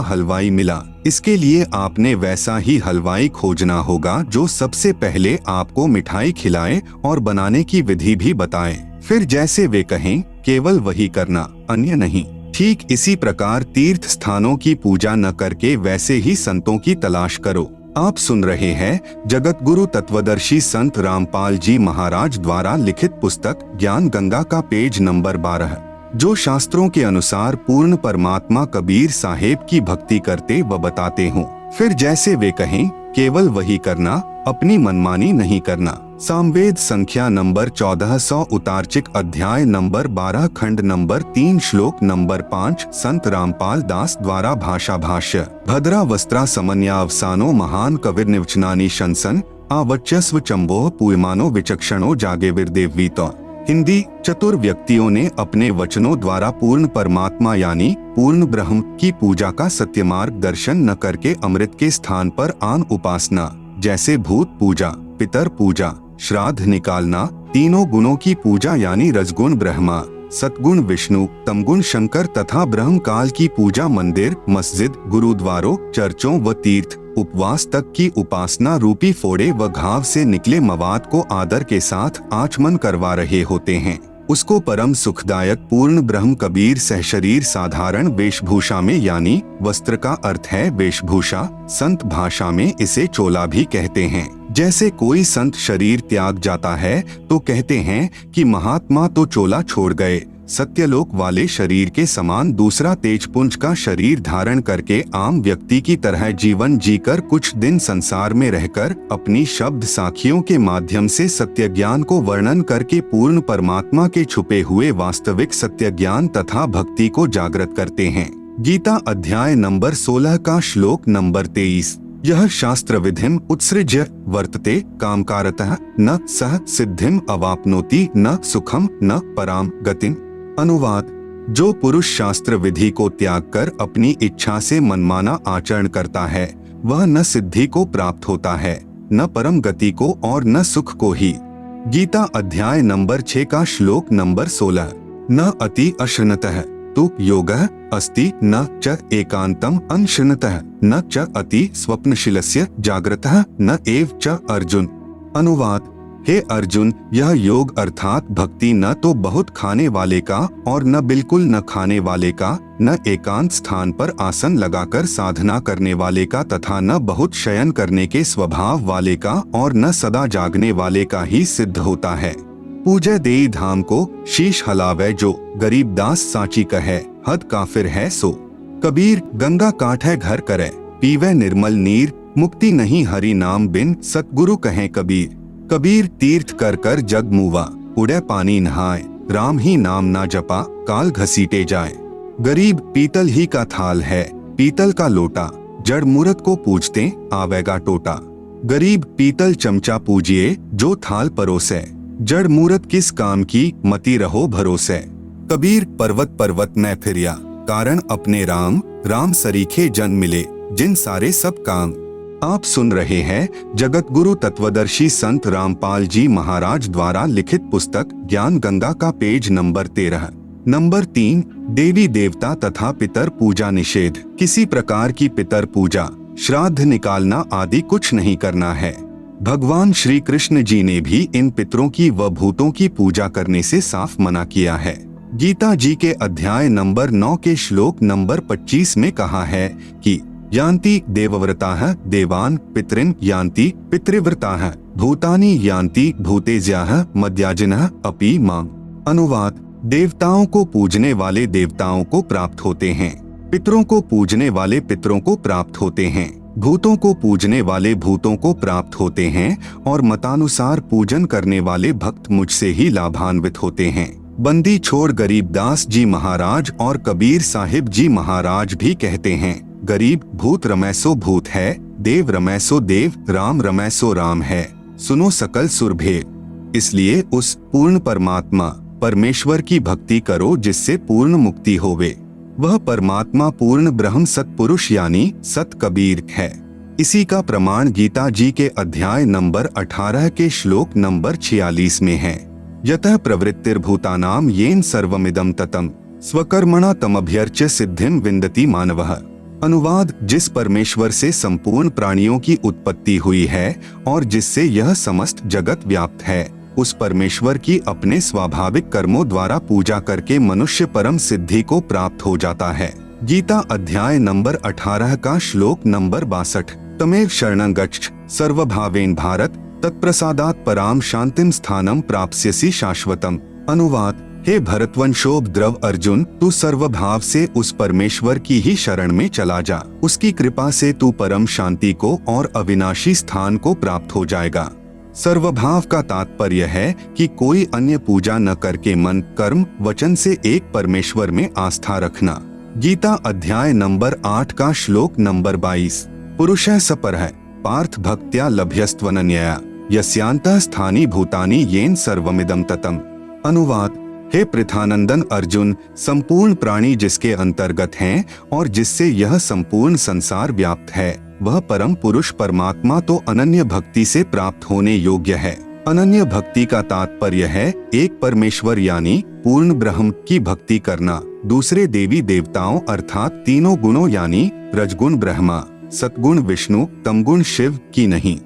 Speaker 1: हलवाई मिला? इसके लिए आपने वैसा ही हलवाई खोजना होगा जो सबसे पहले आपको मिठाई खिलाए और बनाने की विधि भी बताए। फिर जैसे वे कहें केवल वही करना, अन्य नहीं। ठीक इसी प्रकार तीर्थ स्थानों की पूजा न करके वैसे ही संतों की तलाश करो। आप सुन रहे हैं जगत गुरु तत्वदर्शी संत रामपाल जी महाराज द्वारा लिखित पुस्तक ज्ञान गंगा का पेज नंबर 12, जो शास्त्रों के अनुसार पूर्ण परमात्मा कबीर साहेब की भक्ति करते व बताते हों। फिर जैसे वे कहें केवल वही करना, अपनी मनमानी नहीं करना। सामवेद संख्या नंबर 1400 उतार्चिक अध्याय नंबर 12 खंड नंबर 3 श्लोक नंबर 5 संत रामपाल दास द्वारा भाषा भाष्य। भद्रा वस्त्रा समन्यावसानो महान कविर्निवचनानि शंसन आवच्यस्व चंबोह पूयमानो विचक्षणो जागे विरदेवीतो। हिंदी। चतुर व्यक्तियों ने अपने वचनों द्वारा पूर्ण परमात्मा यानी पूर्ण ब्रह्म की पूजा का सत्य मार्ग दर्शन न करके अमृत के स्थान पर आन उपासना जैसे भूत पूजा, पितर पूजा, श्राद्ध निकालना, तीनों गुणों की पूजा यानी रजगुण ब्रह्मा, सतगुण विष्णु, तमगुण शंकर तथा ब्रह्म काल की पूजा मंदिर, मस्जिद, गुरुद्वारों, चर्चों व तीर्थ, उपवास तक की उपासना रूपी फोड़े व घाव से निकले मवाद को आदर के साथ आचमन करवा रहे होते हैं। उसको परम सुखदायक पूर्ण ब्रह्म कबीर सहशरीर साधारण वेशभूषा में यानी वस्त्र का अर्थ है वेशभूषा, संत भाषा में इसे चोला भी कहते हैं। जैसे कोई संत शरीर त्याग जाता है तो कहते हैं कि महात्मा तो चोला छोड़ गए। सत्यलोक वाले शरीर के समान दूसरा तेजपुंज का शरीर धारण करके आम व्यक्ति की तरह जीवन जीकर कुछ दिन संसार में रहकर अपनी शब्द साखियों के माध्यम से सत्य ज्ञान को वर्णन करके पूर्ण परमात्मा के छुपे हुए वास्तविक सत्य ज्ञान तथा भक्ति को जागृत करते हैं। गीता अध्याय नंबर 16 का श्लोक नंबर 23। यह शास्त्र विधिम उत्सृज्य वर्तते कामकारतः न सह सिद्धिम अवाप्नोति न सुखम न पराम गतिम। अनुवाद। जो पुरुष शास्त्र विधि को त्याग कर अपनी इच्छा से मनमाना आचरण करता है वह न सिद्धि को प्राप्त होता है, न परम गति को और न सुख को ही। गीता अध्याय नंबर 6 का श्लोक नंबर 16। न अति अश्रनतः तु योगः अस्ति न च एकांतम अनश्रनतः न च अति स्वप्नशीलस्य जागृतः न एव च अर्जुन। अनुवाद। हे अर्जुन, यह योग अर्थात भक्ति न तो बहुत खाने वाले का और न बिल्कुल न खाने वाले का, न एकांत स्थान पर आसन लगाकर साधना करने वाले का तथा न बहुत शयन करने के स्वभाव वाले का और न सदा जागने वाले का ही सिद्ध होता है। पूजय देई धाम को शीश हलावे जो, गरीब दास साची कहे हद काफिर है सो। कबीर गंगा काठे घर करे पीवे निर्मल नीर, मुक्ति नहीं हरि नाम बिन सतगुरु कहे कबीर। कबीर तीर्थ कर कर जग मुवा, उड़े पानी नहाए, राम ही नाम ना जपा काल घसीटे जाए। गरीब पीतल ही का थाल है, पीतल का लोटा, जड़ मूर्त को पूजते आवेगा टोटा। गरीब पीतल चमचा पूजिए जो थाल परोसे, जड़ मूर्त किस काम की मती रहो भरोसे। कबीर पर्वत पर्वत न फिरिया, कारण अपने राम, राम सरीखे जन मिले जिन सारे सब काम। आप सुन रहे हैं जगत गुरु तत्वदर्शी संत रामपाल जी महाराज द्वारा लिखित पुस्तक ज्ञान गंगा का पेज नंबर 13 नंबर 3 देवी देवता तथा पितर पूजा निषेध। किसी प्रकार की पितर पूजा, श्राद्ध निकालना आदि कुछ नहीं करना है। भगवान श्री कृष्ण जी ने भी इन पितरों की व भूतों की पूजा करने से साफ मना किया है। गीता जी के अध्याय नंबर 9 के श्लोक नंबर 25 में कहा है कि यान्ति देवव्रताः देवान् पितॄन् यान्ति पितृव्रताः भूतानि यान्ति भूतेज्याः मद्याजिनः अपि माम्। अनुवाद। देवताओं को पूजने वाले देवताओं को प्राप्त होते हैं, पितरों को पूजने वाले पितरों को प्राप्त होते हैं, भूतों को पूजने वाले भूतों को प्राप्त होते हैं और मतानुसार पूजन करने वाले भक्त मुझसे ही लाभान्वित होते हैं। बंदी छोड़ गरीबदास जी महाराज और कबीर साहिब जी महाराज भी कहते हैं, गरीब भूत रमैसो भूत है, देव रमैसो देव, राम रमैसो राम है, सुनो सकल सुरभेद। इसलिए उस पूर्ण परमात्मा परमेश्वर की भक्ति करो जिससे पूर्ण मुक्ति होवे। वह परमात्मा पूर्ण ब्रह्म सतपुरुष यानी सत कबीर है। इसी का प्रमाण गीता जी के अध्याय नंबर 18 के श्लोक नंबर 46 में है। यतः प्रवृत्तिर्भूतानां येन सर्वमिदं ततं स्वकर्मणा तमभ्यर्च्य सिद्धिं विन्दति मानवः। अनुवाद, जिस परमेश्वर से संपूर्ण प्राणियों की उत्पत्ति हुई है और जिससे यह समस्त जगत व्याप्त है, उस परमेश्वर की अपने स्वाभाविक कर्मों द्वारा पूजा करके मनुष्य परम सिद्धि को प्राप्त हो जाता है। गीता अध्याय नंबर 18 का श्लोक नंबर 62। तमेव शरणं गच्छ सर्वभावेन भारत तत्प्रसादात् पराम शांतिम स्थानम प्राप्स्यसि शाश्वतम। अनुवाद, हे भरतवंशोभ द्रव अर्जुन, तू सर्वभाव से उस परमेश्वर की ही शरण में चला जा। उसकी कृपा से तू परम शांति को और अविनाशी स्थान को प्राप्त हो जाएगा। सर्वभाव का तात्पर्य है कि कोई अन्य पूजा न करके मन, कर्म, वचन से एक परमेश्वर में आस्था रखना। गीता अध्याय नंबर 8 का श्लोक नंबर 22। पुरुषः सपरः पार्थ भक्त्या लभ्यस्त्वनन्यया यस्यान्तः स्थानि भूतानि येन सर्वमिदं ततम्। अनुवाद, हे पृथानंदन अर्जुन, संपूर्ण प्राणी जिसके अंतर्गत हैं और जिससे यह संपूर्ण संसार व्याप्त है, वह परम पुरुष परमात्मा तो अनन्य भक्ति से प्राप्त होने योग्य है। अनन्य भक्ति का तात्पर्य है एक परमेश्वर यानी पूर्ण ब्रह्म की भक्ति करना, दूसरे देवी देवताओं अर्थात तीनों गुणों यानी रजगुण ब्रह्मा, सतगुण विष्णु, तमगुण शिव की नहीं।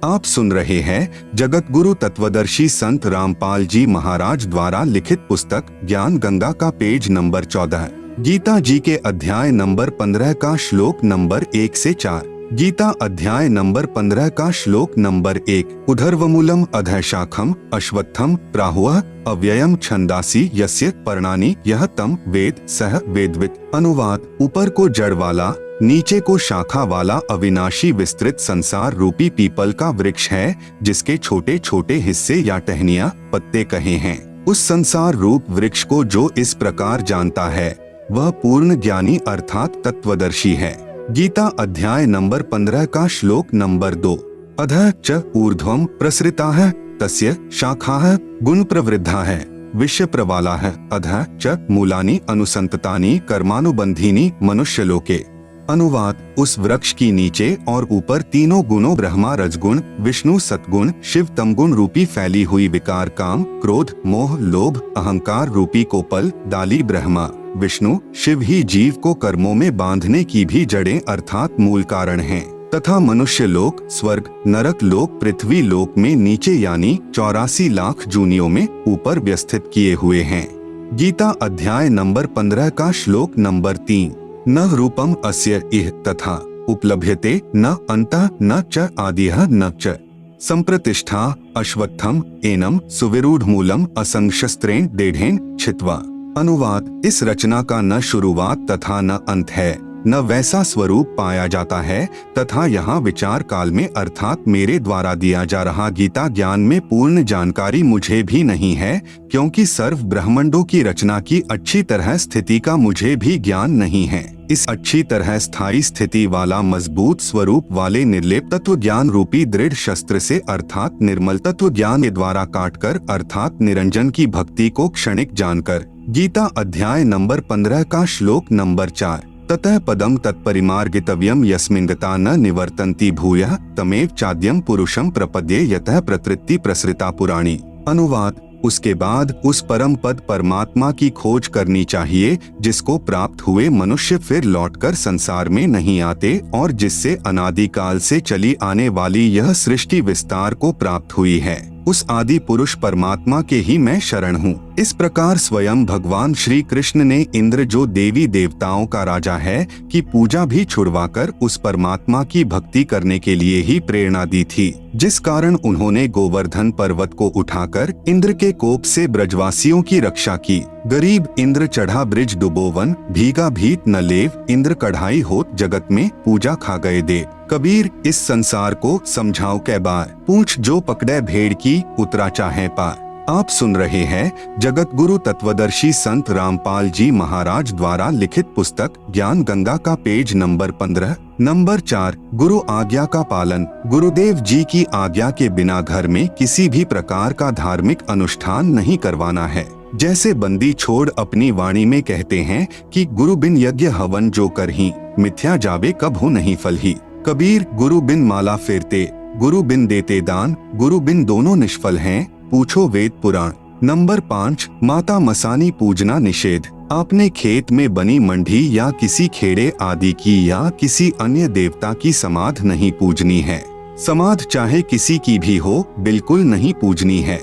Speaker 1: आप सुन रहे हैं जगत गुरु तत्वदर्शी संत रामपाल जी महाराज द्वारा लिखित पुस्तक ज्ञान गंगा का पेज नंबर 14, गीता जी के अध्याय नंबर 15 का श्लोक नंबर 1 से 4। गीता अध्याय नंबर 15 का श्लोक नंबर 1। उधर्वमूलम अधः शाखम अश्वत्थम प्राहुः अव्ययम छंदासी यस्य पर्णानि यह तम वेद सह वेदवित्। अनुवाद, ऊपर को जड़ वाला, नीचे को शाखा वाला अविनाशी विस्तृत संसार रूपी पीपल का वृक्ष है, जिसके छोटे छोटे हिस्से या टहनियां, पत्ते कहे हैं। उस संसार रूप वृक्ष को जो इस प्रकार जानता है, वह पूर्ण ज्ञानी अर्थात तत्वदर्शी है। गीता अध्याय नंबर 15 का श्लोक नंबर 2। अधः च ऊर्ध्वं प्रसृताः तस्य शाखाः गुण प्रवृद्धाः विश्व प्रवालाः अधः च मूलानि अनुसंततानि कर्मानुबंधीनि मनुष्यलोके। अनुवाद, उस वृक्ष की नीचे और ऊपर तीनों गुणों ब्रह्मा रजगुण, विष्णु सतगुण, शिव तमगुण रूपी फैली हुई विकार काम, क्रोध, मोह, लोभ, अहंकार रूपी कोपल डाली ब्रह्मा, विष्णु, शिव ही जीव को कर्मों में बांधने की भी जड़ें अर्थात मूल कारण हैं, तथा मनुष्य लोक, स्वर्ग, नरक लोक, पृथ्वी लोक में नीचे यानी 84 लाख जूनियों में ऊपर व्यवस्थित किए हुए हैं। गीता अध्याय नंबर 15 का श्लोक नंबर 3। न रूपम अस्य इह तथा उपलभ्यते न अंतः न च आदिह न च संप्रतिष्ठा अश्वत्थम एनम सुविरूढ़ मूलम असंशस्त्रेण डेढ़ेन छित्वा। अनुवाद, इस रचना का न शुरुआत तथा न अंत है, न वैसा स्वरूप पाया जाता है तथा यहाँ विचार काल में अर्थात मेरे द्वारा दिया जा रहा गीता ज्ञान में पूर्ण जानकारी मुझे भी नहीं है, क्योंकि सर्व ब्रह्मांडों की रचना की अच्छी तरह स्थिति का मुझे भी ज्ञान नहीं है। इस अच्छी तरह स्थायी स्थिति वाला मजबूत स्वरूप वाले निर्लेप तत्व ज्ञान रूपी दृढ़ शस्त्र से अर्थात निर्मल तत्व ज्ञान के द्वारा काटकर अर्थात निरंजन की भक्ति को क्षणिक जानकर गीता अध्याय नंबर 15 का श्लोक नंबर 4। ततः पदम तत्परिमार्गितव्यम यस्मिन् गता न निवर्तन्ति भूयः तमेव चाद्यम पुरुषम प्रपद्ये यतः प्रतृति प्रसृता पुराणी। अनुवाद, उसके बाद उस परम पद परमात्मा की खोज करनी चाहिए जिसको प्राप्त हुए मनुष्य फिर लौटकर संसार में नहीं आते और जिससे अनादिकाल से चली आने वाली यह सृष्टि विस्तार को प्राप्त हुई है। उस आदि पुरुष परमात्मा के ही मैं शरण हूँ। इस प्रकार स्वयं भगवान श्री कृष्ण ने इंद्र जो देवी देवताओं का राजा है की पूजा भी छुड़वाकर उस परमात्मा की भक्ति करने के लिए ही प्रेरणा दी थी, जिस कारण उन्होंने गोवर्धन पर्वत को उठाकर इंद्र के कोप से ब्रजवासियों की रक्षा की। गरीब इंद्र चढ़ा ब्रिज डुबोवन, भीगा भीत न लेव, इंद्र कढ़ाई होत जगत में, पूजा खा गए दे। कबीर, इस संसार को समझाओ कै बार, पूछ जो पकड़े भेड़ की, उतरा चाहे पार। आप सुन रहे हैं जगत गुरु तत्वदर्शी संत रामपाल जी महाराज द्वारा लिखित पुस्तक ज्ञान गंगा का पेज नंबर 15 नंबर 4। गुरु आज्ञा का पालन। गुरुदेव जी की आज्ञा के बिना घर में किसी भी प्रकार का धार्मिक अनुष्ठान नहीं करवाना है। जैसे बंदी छोड़ अपनी वाणी में कहते हैं कि गुरु बिन यज्ञ हवन जो करही, मिथ्या जावे कभू नहीं फलही। कबीर गुरु बिन माला फेरते, गुरु बिन देते दान, गुरु बिन दोनों निष्फल हैं, पूछो वेद पुराण। नंबर 5, माता मसानी पूजना निषेध। आपने खेत में बनी मंडी या किसी खेड़े आदि की या किसी अन्य देवता की समाध नहीं पूजनी है। समाध चाहे किसी की भी हो, बिल्कुल नहीं पूजनी है।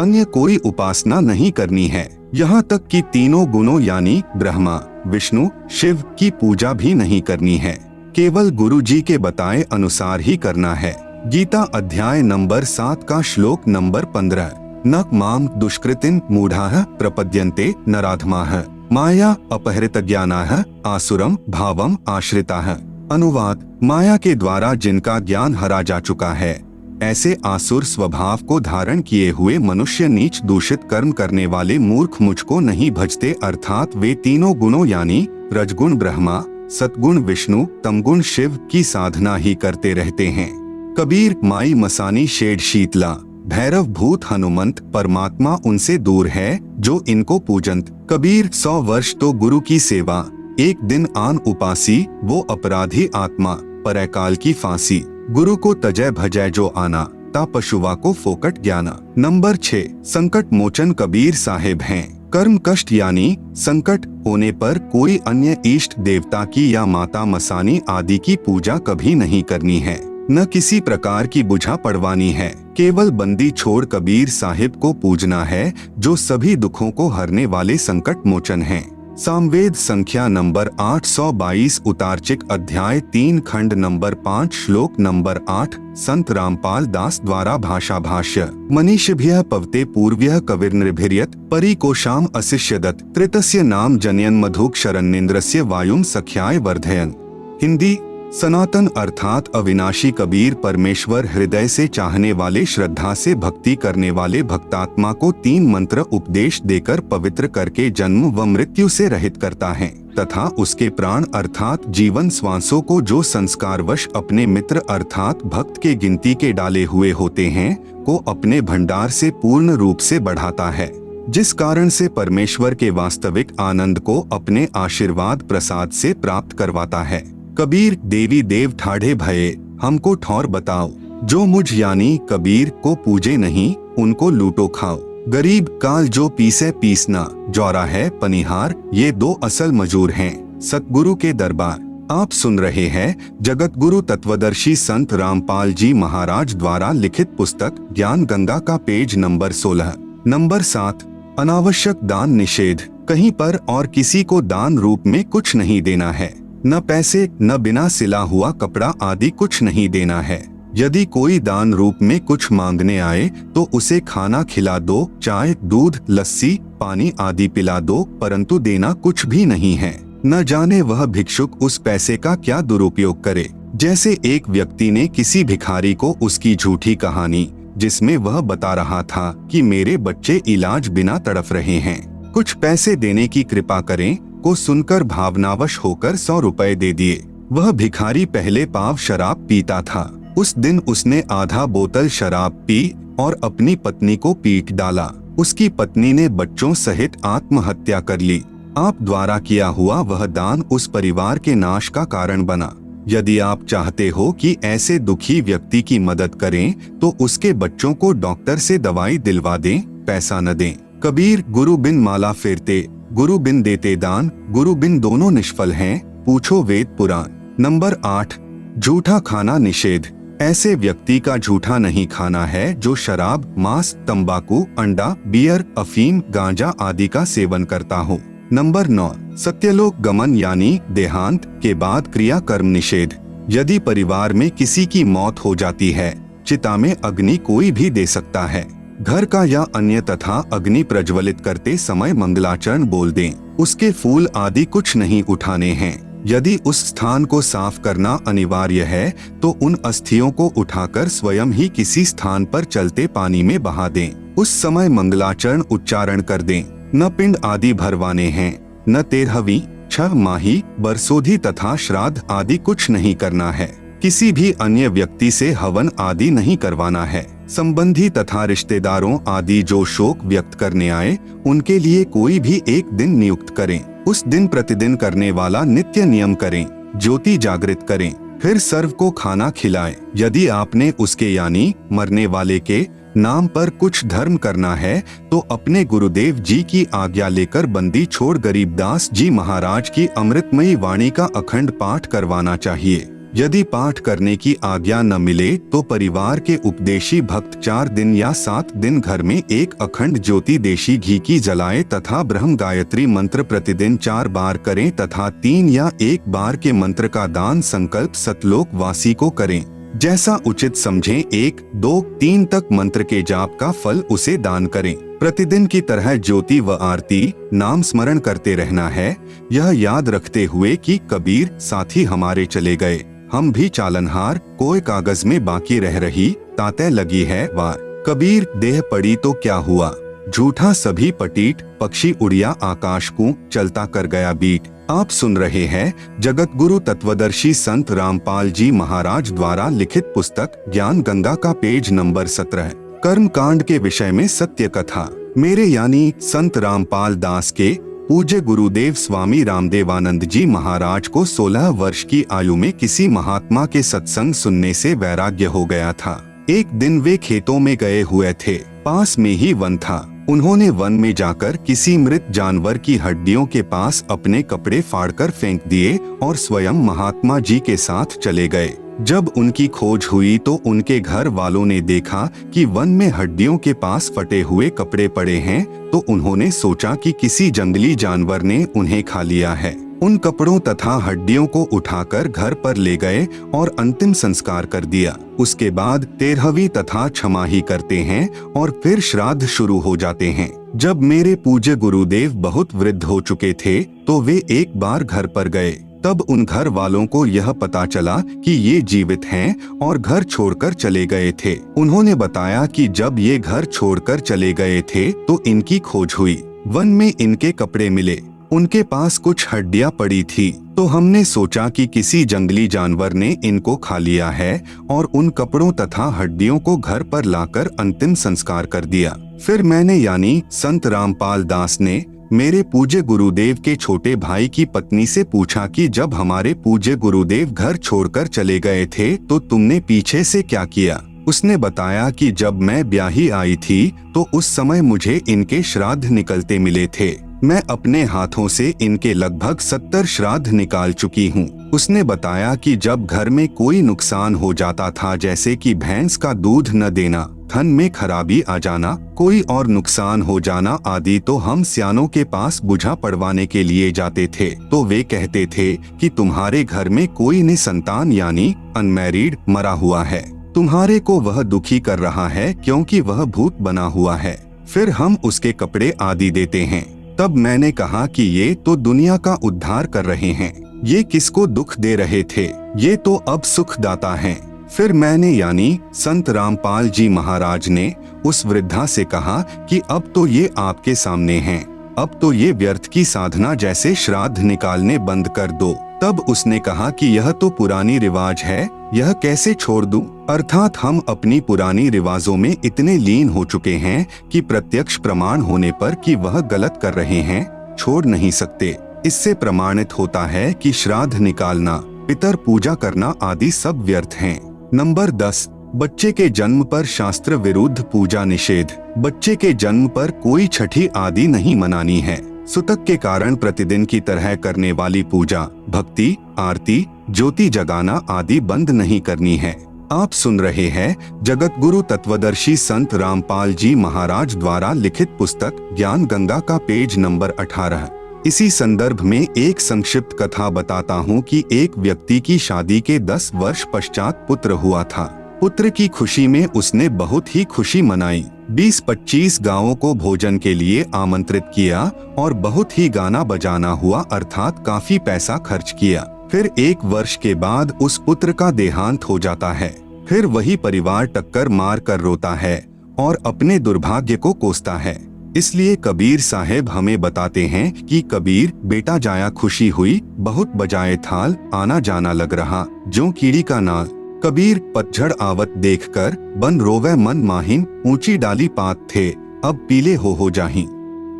Speaker 1: अन्य कोई उपासना नहीं करनी है। यहाँ तक कि तीनों गुणों यानी ब्रह्मा, विष्णु, शिव की पूजा भी नहीं करनी है। केवल गुरु जी के बताए अनुसार ही करना है। गीता अध्याय नंबर 7 का श्लोक नंबर 15। न माम दुष्कृतिन मूढ़ाः प्रपद्यन्ते नराधमाः माया अपहृत ज्ञानाः आसुरम भावम आश्रिताः। अनुवाद, माया के द्वारा जिनका ज्ञान हरा जा चुका है, ऐसे आसुर स्वभाव को धारण किए हुए मनुष्य नीच दूषित कर्म करने वाले मूर्ख मुझको नहीं भजते, अर्थात वे तीनों गुणों यानी रजगुण ब्रह्मा, सतगुण विष्णु, तमगुण शिव की साधना ही करते रहते हैं। कबीर माई मसानी शेड शीतला, भैरव भूत हनुमंत, परमात्मा उनसे दूर है जो इनको पूजंत। कबीर 100 वर्ष तो गुरु की सेवा, एक दिन आन उपासी, वो अपराधी आत्मा, परकाल की फांसी। गुरु को तजय भजय जो आना, ता पशुवा को फोकट ज्ञाना। नंबर 6, संकट मोचन कबीर साहेब हैं। कर्म कष्ट यानी संकट होने पर कोई अन्य इष्ट देवता की या माता मसानी आदि की पूजा कभी नहीं करनी है, न किसी प्रकार की बुझा पड़वानी है। केवल बंदी छोड़ कबीर साहिब को पूजना है, जो सभी दुखों को हरने वाले संकट मोचन हैं। सामवेद संख्या नंबर 822 उतारचिक अध्याय 3 खंड नंबर 5 श्लोक नंबर 8। संत रामपाल दास द्वारा भाषा भाष्य। मनीषिभ्यः पवते पूर्व्यः कविर्नृभिर्यत् परिकोशाम अशिष्यदत् त्रितस्य नाम जनयन मधुक शरण्येन्द्रस्य वायुम सख्याय वर्धयन। हिंदी, सनातन अर्थात अविनाशी कबीर परमेश्वर हृदय से चाहने वाले, श्रद्धा से भक्ति करने वाले भक्तात्मा को 3 मंत्र उपदेश देकर पवित्र करके जन्म व मृत्यु से रहित करता है, तथा उसके प्राण अर्थात जीवन श्वासों को जो संस्कारवश अपने मित्र अर्थात भक्त के गिनती के डाले हुए होते हैं, को अपने भंडार से पूर्ण रूप से बढ़ाता है, जिस कारण से परमेश्वर के वास्तविक आनंद को अपने आशीर्वाद प्रसाद से प्राप्त करवाता है। कबीर देवी देव ठाढ़े भये, हमको ठौर बताओ, जो मुझ यानी कबीर को पूजे नहीं, उनको लूटो खाओ। गरीब काल जो पीसे पीसना, जौरा है पनिहार, ये 2 असल मजूर हैं। सतगुरु के दरबार। आप सुन रहे हैं जगत गुरु तत्वदर्शी संत रामपाल जी महाराज द्वारा लिखित पुस्तक ज्ञान गंगा का पेज नंबर 16। नंबर 7, अनावश्यक दान निषेध। कहीं पर और किसी को दान रूप में कुछ नहीं देना है, न पैसे, न बिना सिला हुआ कपड़ा आदि कुछ नहीं देना है। यदि कोई दान रूप में कुछ मांगने आए तो उसे खाना खिला दो, चाय, दूध, लस्सी, पानी आदि पिला दो, परंतु देना कुछ भी नहीं है। न जाने वह भिक्षुक उस पैसे का क्या दुरुपयोग करे। जैसे एक व्यक्ति ने किसी भिखारी को उसकी झूठी कहानी, जिसमें वह बता रहा था कि मेरे बच्चे इलाज बिना तड़फ रहे हैं, कुछ पैसे देने की कृपा करें, को सुनकर भावनावश होकर 100 रुपए दे दिए। वह भिखारी पहले पाव शराब पीता था। उस दिन उसने आधा बोतल शराब पी और अपनी पत्नी को पीट डाला। उसकी पत्नी ने बच्चों सहित आत्महत्या कर ली। आप द्वारा किया हुआ वह दान उस परिवार के नाश का कारण बना। यदि आप चाहते हो कि ऐसे दुखी व्यक्ति की मदद करें तो उसके बच्चों को डॉक्टर से दवाई दिलवा दें, पैसा न दें। कबीर गुरु बिन माला फेरते, गुरु बिन देते दान, गुरु बिन दोनों निष्फल हैं, पूछो वेद पुराण। नंबर 8, झूठा खाना निषेध। ऐसे व्यक्ति का झूठा नहीं खाना है जो शराब, मांस, तंबाकू, अंडा, बियर, अफीम, गांजा आदि का सेवन करता हो। नंबर 9, सत्यलोक गमन यानी देहांत के बाद क्रिया कर्म निषेध। यदि परिवार में किसी की मौत हो जाती है, चिता में अग्नि कोई भी दे सकता है। घर का या अन्य तथा अग्नि प्रज्वलित करते समय मंगलाचरण बोल दें। उसके फूल आदि कुछ नहीं उठाने हैं। यदि उस स्थान को साफ करना अनिवार्य है तो उन अस्थियों को उठाकर स्वयं ही किसी स्थान पर चलते पानी में बहा दें। उस समय मंगलाचरण उच्चारण कर दें। न पिंड आदि भरवाने हैं, न 13वीं, 6 माही, बरसोधी तथा श्राद्ध आदि कुछ नहीं करना है। किसी भी अन्य व्यक्ति से हवन आदि नहीं करवाना है। संबंधी तथा रिश्तेदारों आदि जो शोक व्यक्त करने आए उनके लिए कोई भी एक दिन नियुक्त करें। उस दिन प्रतिदिन करने वाला नित्य नियम करें, ज्योति जागृत करें, फिर सर्व को खाना खिलाएं। यदि आपने उसके यानी मरने वाले के नाम पर कुछ धर्म करना है तो अपने गुरुदेव जी की आज्ञा लेकर बंदी छोड़ गरीबदास जी महाराज की अमृतमयी वाणी का अखंड पाठ करवाना चाहिए। यदि पाठ करने की आज्ञा न मिले तो परिवार के उपदेशी भक्त 4 दिन या 7 दिन घर में एक अखंड ज्योति देशी घी की जलाए तथा ब्रह्म गायत्री मंत्र प्रतिदिन 4 बार करें तथा 3 या 1 बार के मंत्र का दान संकल्प सतलोक वासी को करें। जैसा उचित समझें 1, 2, 3 तक मंत्र के जाप का फल उसे दान करें। प्रतिदिन की तरह ज्योति व आरती नाम स्मरण करते रहना है, यह याद रखते हुए कि कबीर साथी हमारे चले गए, हम भी चालनहार, कोई कागज में बाकी रह रही, ताते लगी है वार। कबीर देह पड़ी तो क्या हुआ, झूठा सभी पटीट, पक्षी उड़िया आकाश को चलता कर गया बीट। आप सुन रहे हैं जगत गुरु तत्वदर्शी संत रामपाल जी महाराज द्वारा लिखित पुस्तक ज्ञान गंगा का पेज नंबर 17 कर्म कांड के विषय में सत्य कथा। मेरे यानी संत रामपाल दास के पूज्य गुरुदेव स्वामी रामदेवानंद जी महाराज को 16 वर्ष की आयु में किसी महात्मा के सत्संग सुनने से वैराग्य हो गया था। एक दिन वे खेतों में गए हुए थे, पास में ही वन था। उन्होंने वन में जाकर किसी मृत जानवर की हड्डियों के पास अपने कपड़े फाड़कर फेंक दिए और स्वयं महात्मा जी के साथ चले गए। जब उनकी खोज हुई तो उनके घर वालों ने देखा कि वन में हड्डियों के पास फटे हुए कपड़े पड़े हैं, तो उन्होंने सोचा कि किसी जंगली जानवर ने उन्हें खा लिया है। उन कपड़ों तथा हड्डियों को उठाकर घर पर ले गए और अंतिम संस्कार कर दिया। उसके बाद 13वीं तथा छमाही करते हैं और फिर श्राद्ध शुरू हो जाते हैं। जब मेरे पूज्य गुरुदेव बहुत वृद्ध हो चुके थे तो वे एक बार घर पर गए। तब उन घर वालों को यह पता चला कि ये जीवित हैं और घर छोड़कर चले गए थे। उन्होंने बताया कि जब ये घर छोड़कर चले गए थे तो इनकी खोज हुई। वन में इनके कपड़े मिले, उनके पास कुछ हड्डियां पड़ी थी, तो हमने सोचा कि किसी जंगली जानवर ने इनको खा लिया है और उन कपड़ों तथा हड्डियों को घर पर लाकर अंतिम संस्कार कर दिया। फिर मैंने यानी संत रामपाल दास ने मेरे पूज्य गुरुदेव के छोटे भाई की पत्नी से पूछा कि जब हमारे पूज्य गुरुदेव घर छोड़कर चले गए थे तो तुमने पीछे से क्या किया। उसने बताया कि जब मैं ब्याही आई थी तो उस समय मुझे इनके श्राद्ध निकलते मिले थे। मैं अपने हाथों से इनके लगभग 70 श्राद्ध निकाल चुकी हूँ। उसने बताया कि जब घर में कोई नुकसान हो जाता था, जैसे कि भैंस का दूध न देना, धन में खराबी आ जाना, कोई और नुकसान हो जाना आदि, तो हम सियानों के पास बुझा पड़वाने के लिए जाते थे। तो वे कहते थे कि तुम्हारे घर में कोई निसंतान यानी अनमैरिड मरा हुआ है, तुम्हारे को वह दुखी कर रहा है क्योंकि वह भूत बना हुआ है। फिर हम उसके कपड़े आदि देते हैं। तब मैंने कहा कि ये तो दुनिया का उद्धार कर रहे हैं, ये किसको दुख दे रहे थे, ये तो अब सुखदाता हैं। फिर मैंने यानी संत रामपाल जी महाराज ने उस वृद्धा से कहा कि अब तो ये आपके सामने हैं, अब तो ये व्यर्थ की साधना जैसे श्राद्ध निकालने बंद कर दो। तब उसने कहा कि यह तो पुरानी रिवाज है, यह कैसे छोड़ दूं? अर्थात हम अपनी पुरानी रिवाजों में इतने लीन हो चुके हैं कि प्रत्यक्ष प्रमाण होने पर कि वह गलत कर रहे हैं, छोड़ नहीं सकते। इससे प्रमाणित होता है कि श्राद्ध निकालना, पितर पूजा करना आदि सब व्यर्थ हैं। नंबर 10, बच्चे के जन्म पर शास्त्र विरुद्ध पूजा निषेध। बच्चे के जन्म पर कोई छठी आदि नहीं मनानी है। सुतक के कारण प्रतिदिन की तरह करने वाली पूजा, भक्ति, आरती, ज्योति जगाना आदि बंद नहीं करनी है। आप सुन रहे हैं जगत गुरु तत्वदर्शी संत रामपाल जी महाराज द्वारा लिखित पुस्तक ज्ञान गंगा का पेज नंबर 18। इसी संदर्भ में एक संक्षिप्त कथा बताता हूँ कि एक व्यक्ति की शादी के 10 वर्ष पश्चात पुत्र हुआ था। पुत्र की खुशी में उसने बहुत ही खुशी मनाई। 20-25 गांवों को भोजन के लिए आमंत्रित किया और बहुत ही गाना बजाना हुआ, अर्थात काफी पैसा खर्च किया। फिर 1 वर्ष के बाद उस पुत्र का देहांत हो जाता है। फिर वही परिवार टक्कर मार कर रोता है और अपने दुर्भाग्य को कोसता है। इसलिए कबीर साहेब हमें बताते हैं कि कबीर बेटा जाया खुशी हुई, बहुत बजाए थाल, आना जाना लग रहा, जो कीड़ी का नाल, कबीर पतझड़ आवत देखकर बन रोवे मन माहिन, ऊंची डाली पात थे अब पीले हो जाहीं।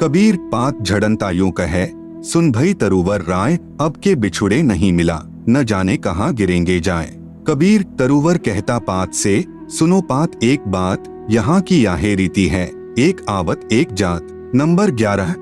Speaker 1: कबीर पात झड़नता यूं कहे, सुन भई तरुवर राय, अब के बिछुड़े नहीं मिला, न जाने कहाँ गिरेंगे जाए। कबीर तरुवर कहता पात से, सुनो पात एक बात, यहाँ की याहे रीति है, एक आवत एक जात। नंबर 11,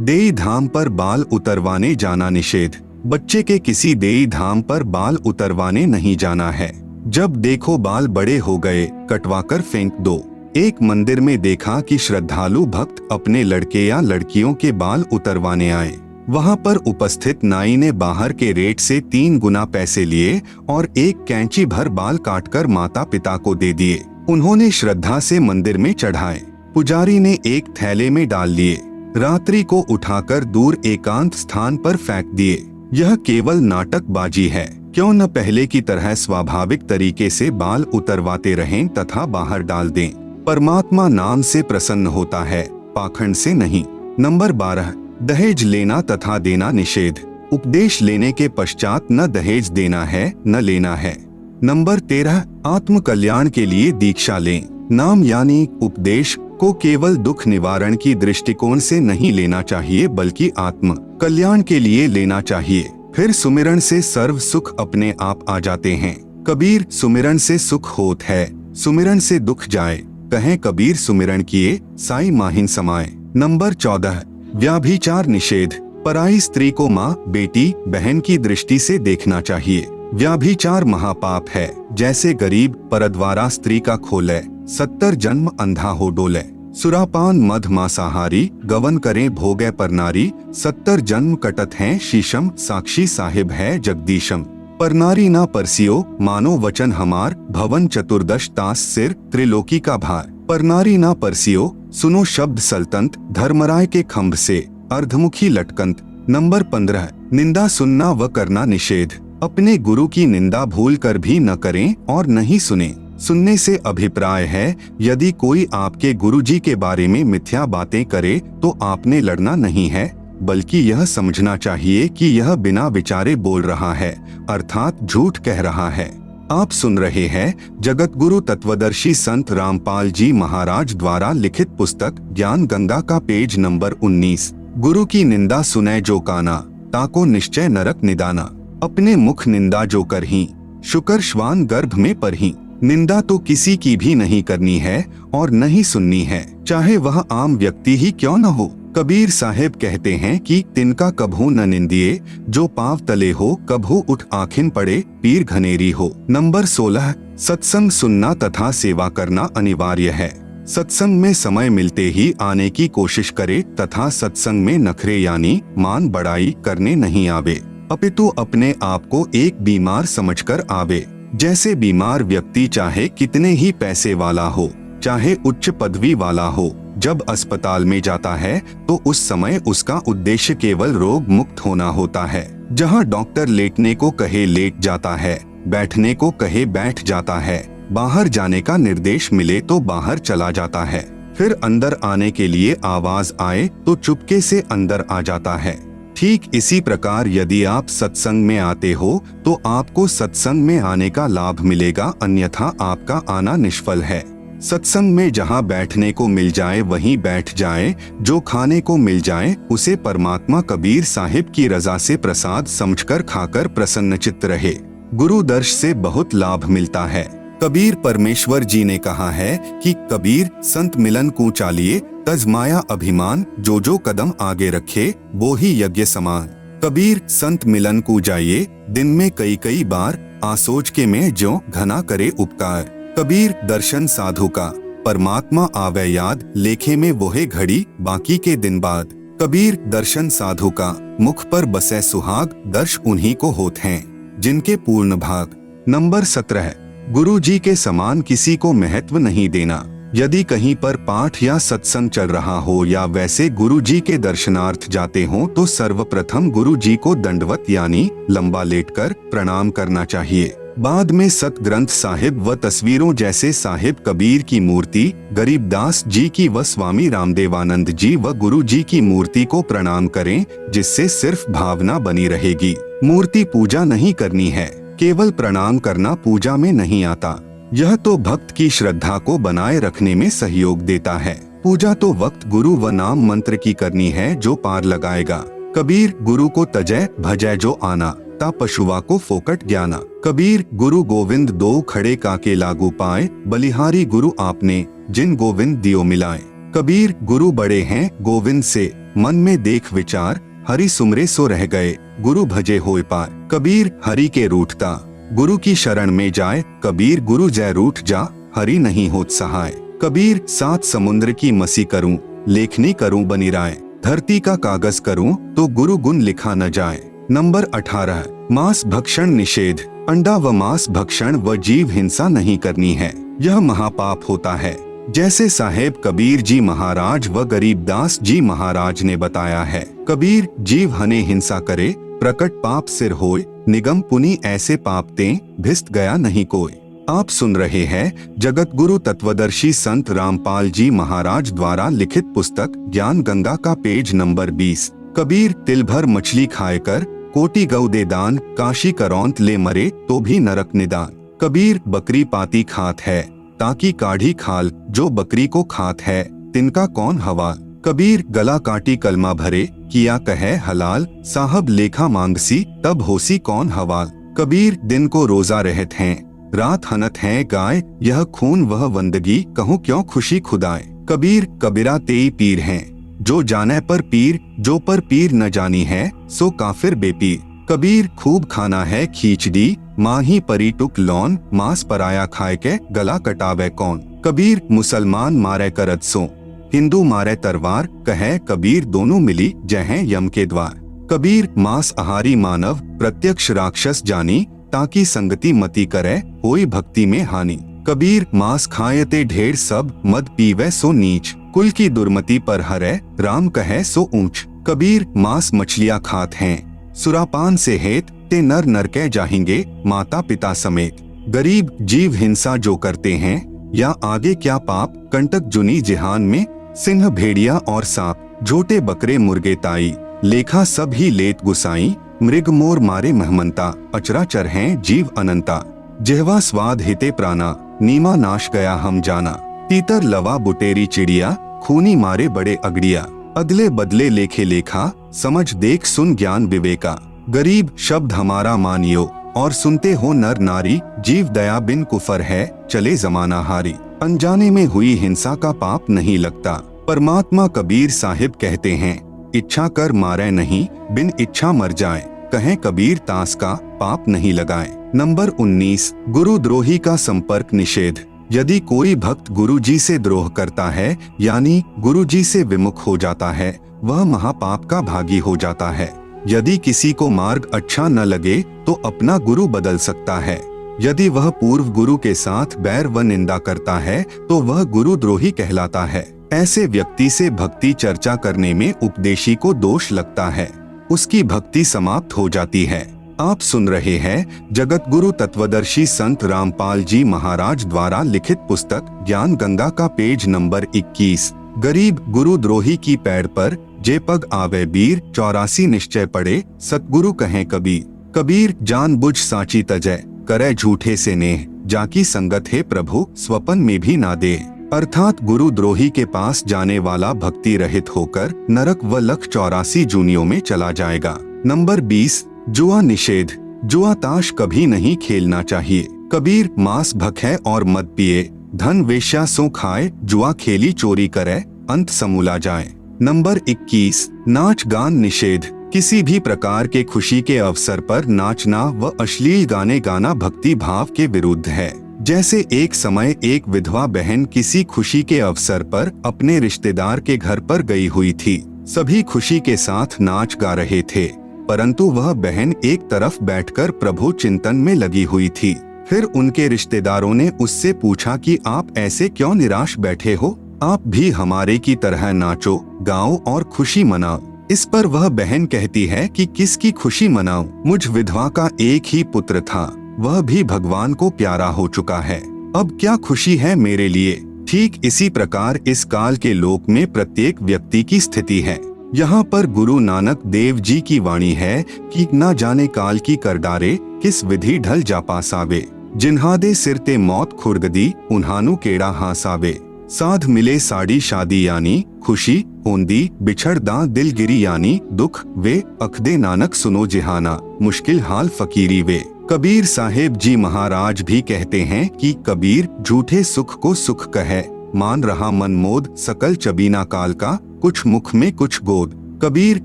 Speaker 1: देई धाम पर बाल उतरवाने जाना निषेध। बच्चे के किसी देई धाम पर बाल उतरवाने नहीं जाना है। जब देखो बाल बड़े हो गए, कटवाकर फेंक दो। एक मंदिर में देखा कि श्रद्धालु भक्त अपने लड़के या लड़कियों के बाल उतरवाने आए। वहां पर उपस्थित नाई ने बाहर के रेट से 3 गुना पैसे लिए और एक कैंची भर बाल काटकर माता पिता को दे दिए। उन्होंने श्रद्धा से मंदिर में चढ़ाए। पुजारी ने एक थैले में डाल लिए। रात्रि को उठाकर दूर एकांत स्थान पर फेंक दिए। यह केवल नाटकबाजी है। क्यों न पहले की तरह स्वाभाविक तरीके से बाल उतरवाते रहें तथा बाहर डाल दें। परमात्मा नाम से प्रसन्न होता है, पाखंड से नहीं। नंबर 12, दहेज लेना तथा देना निषेध। उपदेश लेने के पश्चात न दहेज देना है न लेना है। नंबर 13, आत्म कल्याण के लिए दीक्षा लें। नाम यानी उपदेश को केवल दुख निवारण की दृष्टिकोण से नहीं लेना चाहिए, बल्कि आत्म कल्याण के लिए लेना चाहिए। फिर सुमिरन से सर्व सुख अपने आप आ जाते हैं। कबीर सुमिरन से सुख होत है, सुमिरन से दुख जाए। कहें कबीर सुमिरन किए, साई माहिन समाए। नंबर 14, व्याभिचार निषेध। पराई स्त्री को माँ, बेटी, बहन की दृष्टि से देखना चाहिए। व्याभिचार महापाप है। जैसे गरीब परद्वारा स्त्री का खोले, 70 जन्म अंधा हो डोले। सुरापान मध मांसाहारी, गवन करें भोगे पर नारी, 70 जन्म कटत हैं शीशम, साक्षी साहिब है जगदीशम। पर नारी ना परसियो, मानो वचन हमार, भवन चतुर्दश तास सिर, त्रिलोकी का भार। पर नारी ना परसियो, सुनो शब्द सल्तंत, धर्मराय के खंभ से अर्धमुखी लटकंत। नंबर 15, निंदा सुनना व करना निषेध। अपने गुरु की निंदा भूल कर भी न करें और नहीं सुने। सुनने से अभिप्राय है, यदि कोई आपके गुरुजी के बारे में मिथ्या बातें करे तो आपने लड़ना नहीं है, बल्कि यह समझना चाहिए कि यह बिना विचारे बोल रहा है, अर्थात झूठ कह रहा है। आप सुन रहे हैं जगत गुरु तत्वदर्शी संत रामपाल जी महाराज द्वारा लिखित पुस्तक ज्ञान गंगा का पेज नंबर 19। गुरु की निंदा सुने जो काना, ताको निश्चय नरक निदाना। अपने मुख निंदा जो करही, शुकर श्वान गर्भ में परही। निंदा तो किसी की भी नहीं करनी है और नहीं सुननी है, चाहे वह आम व्यक्ति ही क्यों न हो। कबीर साहेब कहते हैं कि तिनका कभू न निंदिए, जो पांव तले हो, कभू उठ आँखिन पड़े, पीर घनेरी हो। नंबर 16, सत्संग सुनना तथा सेवा करना अनिवार्य है। सत्संग में समय मिलते ही आने की कोशिश करे तथा सत्संग में नखरे यानी मान बढ़ाई करने नहीं आवे, अपितु अपने आप को एक बीमार समझकर आवे। जैसे बीमार व्यक्ति चाहे कितने ही पैसे वाला हो, चाहे उच्च पदवी वाला हो, जब अस्पताल में जाता है तो उस समय उसका उद्देश्य केवल रोग मुक्त होना होता है। जहां डॉक्टर लेटने को कहे लेट जाता है, बैठने को कहे बैठ जाता है, बाहर जाने का निर्देश मिले तो बाहर चला जाता है, फिर अंदर आने के लिए आवाज आए तो चुपके से अंदर आ जाता है। ठीक इसी प्रकार यदि आप सत्संग में आते हो तो आपको सत्संग में आने का लाभ मिलेगा, अन्यथा आपका आना निष्फल है। सत्संग में जहाँ बैठने को मिल जाए वहीं बैठ जाए, जो खाने को मिल जाए उसे परमात्मा कबीर साहिब की रजा से प्रसाद समझकर खाकर प्रसन्नचित्त रहे। गुरु दर्श से बहुत लाभ मिलता है। कबीर परमेश्वर जी ने कहा है कि कबीर संत मिलन को चालिए, तज माया अभिमान, जो जो कदम आगे रखे वो ही यज्ञ समान। कबीर संत मिलन को जाइए, दिन में कई कई बार, आसोच के में जो घना करे उपकार। कबीर दर्शन साधु का, परमात्मा आवे याद, लेखे में वोहे घड़ी, बाकी के दिन बाद। कबीर दर्शन साधु का, मुख पर बसे सुहाग, दर्श उन्हीं को होत हैं जिनके पूर्ण भाग। नंबर 17, गुरु जी के समान किसी को महत्व नहीं देना। यदि कहीं पर पाठ या सत्संग चल रहा हो या वैसे गुरु जी के दर्शनार्थ जाते हो तो सर्वप्रथम गुरु जी को दंडवत यानी लंबा लेटकर प्रणाम करना चाहिए। बाद में सत ग्रंथ साहिब व तस्वीरों जैसे साहिब कबीर की मूर्ति, गरीबदास जी की व स्वामी रामदेवानंद जी व गुरु जी की मूर्ति को प्रणाम करें, जिससे सिर्फ भावना बनी रहेगी, मूर्ति पूजा नहीं करनी है। केवल प्रणाम करना पूजा में नहीं आता। यह तो भक्त की श्रद्धा को बनाए रखने में सहयोग देता है। पूजा तो वक्त गुरु व नाम मंत्र की करनी है जो पार लगाएगा। कबीर गुरु को तजय भजय जो आना, ता पशुआ को फोकट ज्ञाना। कबीर गुरु गोविंद दो खड़े काके लागू पाए, बलिहारी गुरु आपने जिन गोविंद दियो मिलाए। कबीर गुरु बड़े हैं गोविंद से, मन में देख विचार, हरि सुमरे सो रह गए, गुरु भजे होए पार। कबीर हरि के रूठता, गुरु की शरण में जाए, कबीर गुरु जय रूठ जा, हरि नहीं होत सहाय। कबीर सात समुद्र की मसी करूं, लेखनी करूं बनी राय, धरती का कागज करूं तो गुरु गुण लिखा न जाए। नंबर 18, मांस भक्षण निषेध। अंडा व मांस भक्षण व जीव हिंसा नहीं करनी है, यह महापाप होता है। जैसे साहेब कबीर जी महाराज व गरीबदास जी महाराज ने बताया है। कबीर जीव हने हिंसा करे, प्रकट पाप सिर होय, निगम पुनि ऐसे पाप ते, भिस्त गया नहीं कोई। आप सुन रहे हैं जगत गुरु तत्वदर्शी संत रामपाल जी महाराज द्वारा लिखित पुस्तक ज्ञान गंगा का पेज नंबर 20। कबीर तिल भर मछली खाए कर, कोटि गौ दे दान, काशी करौंत ले मरे तो भी नरक निदान। कबीर बकरी पाती खात है, ताकि काढ़ी खाल, जो बकरी को खात है तिनका कौन हवाल। कबीर गला काटी कलमा भरे, किया कहे हलाल, साहब लेखा मांगसी तब होसी कौन हवाल। कबीर दिन को रोजा रहत हैं, रात हनत हैं गाय, यह खून वह वंदगी, कहूँ क्यों खुशी खुदाए। कबीर कबीरा तेई पीर हैं, जो जाने पर पीर, जो पर पीर न जानी है सो काफिर बेपीर। कबीर खूब खाना है खींचड़ी, माही परी टुक लौन, मांस पराया खाए के गला कटावे कौन। कबीर मुसलमान मारे करत सो, हिंदू मारे तरवार, कहे कबीर दोनों मिली जहें यम के द्वार। कबीर मांस आहारी मानव, प्रत्यक्ष राक्षस जानी, ताकि संगति मति करे, होई भक्ति में हानि। कबीर मांस खायते ढेर सब, मद पीवे सो नीच, कुल की दुर्मति पर हरे, राम कहे सो ऊंच। कबीर मांस मछलियां खात हैं, सुरापान से हेत, ते नर नरके जाएंगे माता पिता समेत। गरीब जीव हिंसा जो करते हैं, या आगे क्या पाप, कंटक जुनी जिहान में, सिंह भेड़िया और सांप, झोटे बकरे मुर्गे ताई, लेखा सब ही लेत गुसाई, मृग मोर मारे महमंता, अचराचर हैं जीव अनंता। जेहवा स्वाद हिते प्राणा, नीमा नाश गया हम जाना, तीतर लवा बुटेरी चिड़िया, खूनी मारे बड़े अगड़िया। अदले बदले लेखे लेखा, समझ देख सुन ज्ञान विवेका। गरीब शब्द हमारा मानियो, और सुनते हो नर नारी, जीव दया बिन कुफर है, चले जमाना हारी। अनजाने में हुई हिंसा का पाप नहीं लगता। परमात्मा कबीर साहिब कहते हैं, इच्छा कर मारे नहीं, बिन इच्छा मर जाए, कहें कबीर तास का पाप नहीं लगाए। नंबर 19, गुरुद्रोही का संपर्क निषेध। यदि कोई भक्त गुरुजी से द्रोह करता है, यानी गुरुजी से विमुख हो जाता है, वह महापाप का भागी हो जाता है। यदि किसी को मार्ग अच्छा न लगे तो अपना गुरु बदल सकता है। यदि वह पूर्व गुरु के साथ बैर व निंदा करता है तो वह गुरुद्रोही कहलाता है। ऐसे व्यक्ति से भक्ति चर्चा करने में उपदेशी को दोष लगता है, उसकी भक्ति समाप्त हो जाती है। आप सुन रहे हैं जगत गुरु तत्वदर्शी संत रामपाल जी महाराज द्वारा लिखित पुस्तक ज्ञान गंगा का पेज नंबर 21। गरीब गुरुद्रोही की पैर पर जे पग आवे बीर, 84 निश्चय पड़े सतगुरु कहें कबीर। कबीर जानबूझ साची तजय, करे झूठे से नेह, जाकी संगत है प्रभु स्वपन में भी ना दे। अर्थात गुरुद्रोही के पास जाने वाला भक्ति रहित होकर नरक व लख 84 जूनियों में चला जाएगा। नंबर 20, जुआ निषेध। जुआ ताश कभी नहीं खेलना चाहिए। कबीर मांस भखे और मद पिए, धन वेश्या सो खाए, जुआ खेली चोरी करे, अंत समूला जाए। नंबर 21, नाच गान निषेध। किसी भी प्रकार के खुशी के अवसर पर नाचना व अश्लील गाने गाना भक्ति भाव के विरुद्ध है। जैसे एक समय एक विधवा बहन किसी खुशी के अवसर पर अपने रिश्तेदार के घर पर गई हुई थी। सभी खुशी के साथ नाच गा रहे थे, परंतु वह बहन एक तरफ बैठकर प्रभु चिंतन में लगी हुई थी। फिर उनके रिश्तेदारों ने उससे पूछा कि आप ऐसे क्यों निराश बैठे हो, आप भी हमारे की तरह नाचो, गाओ और खुशी मनाओ। इस पर वह बहन कहती है कि किसकी खुशी मनाऊं, मुझ विधवा का एक ही पुत्र था, वह भी भगवान को प्यारा हो चुका है, अब क्या खुशी है मेरे लिए। ठीक इसी प्रकार इस काल के लोक में प्रत्येक व्यक्ति की स्थिति है। यहाँ पर गुरु नानक देव जी की वाणी है कि ना जाने काल की कर डारे, किस विधि ढल जा पासावे, जिन्हादे सिर ते मौत खुरगदी, उन्हानु केड़ा हासावे। साध मिले साड़ी शादी यानी खुशी होंदी, बिछड़दा दिलगिरी यानी दुख वे, अखदे नानक सुनो जिहाना, मुश्किल हाल फकीरी वे। कबीर साहेब जी महाराज भी कहते हैं कि कबीर झूठे सुख को सुख कहे, मान रहा मन मोद, सकल चबीना काल का, कुछ मुख में कुछ गोद। कबीर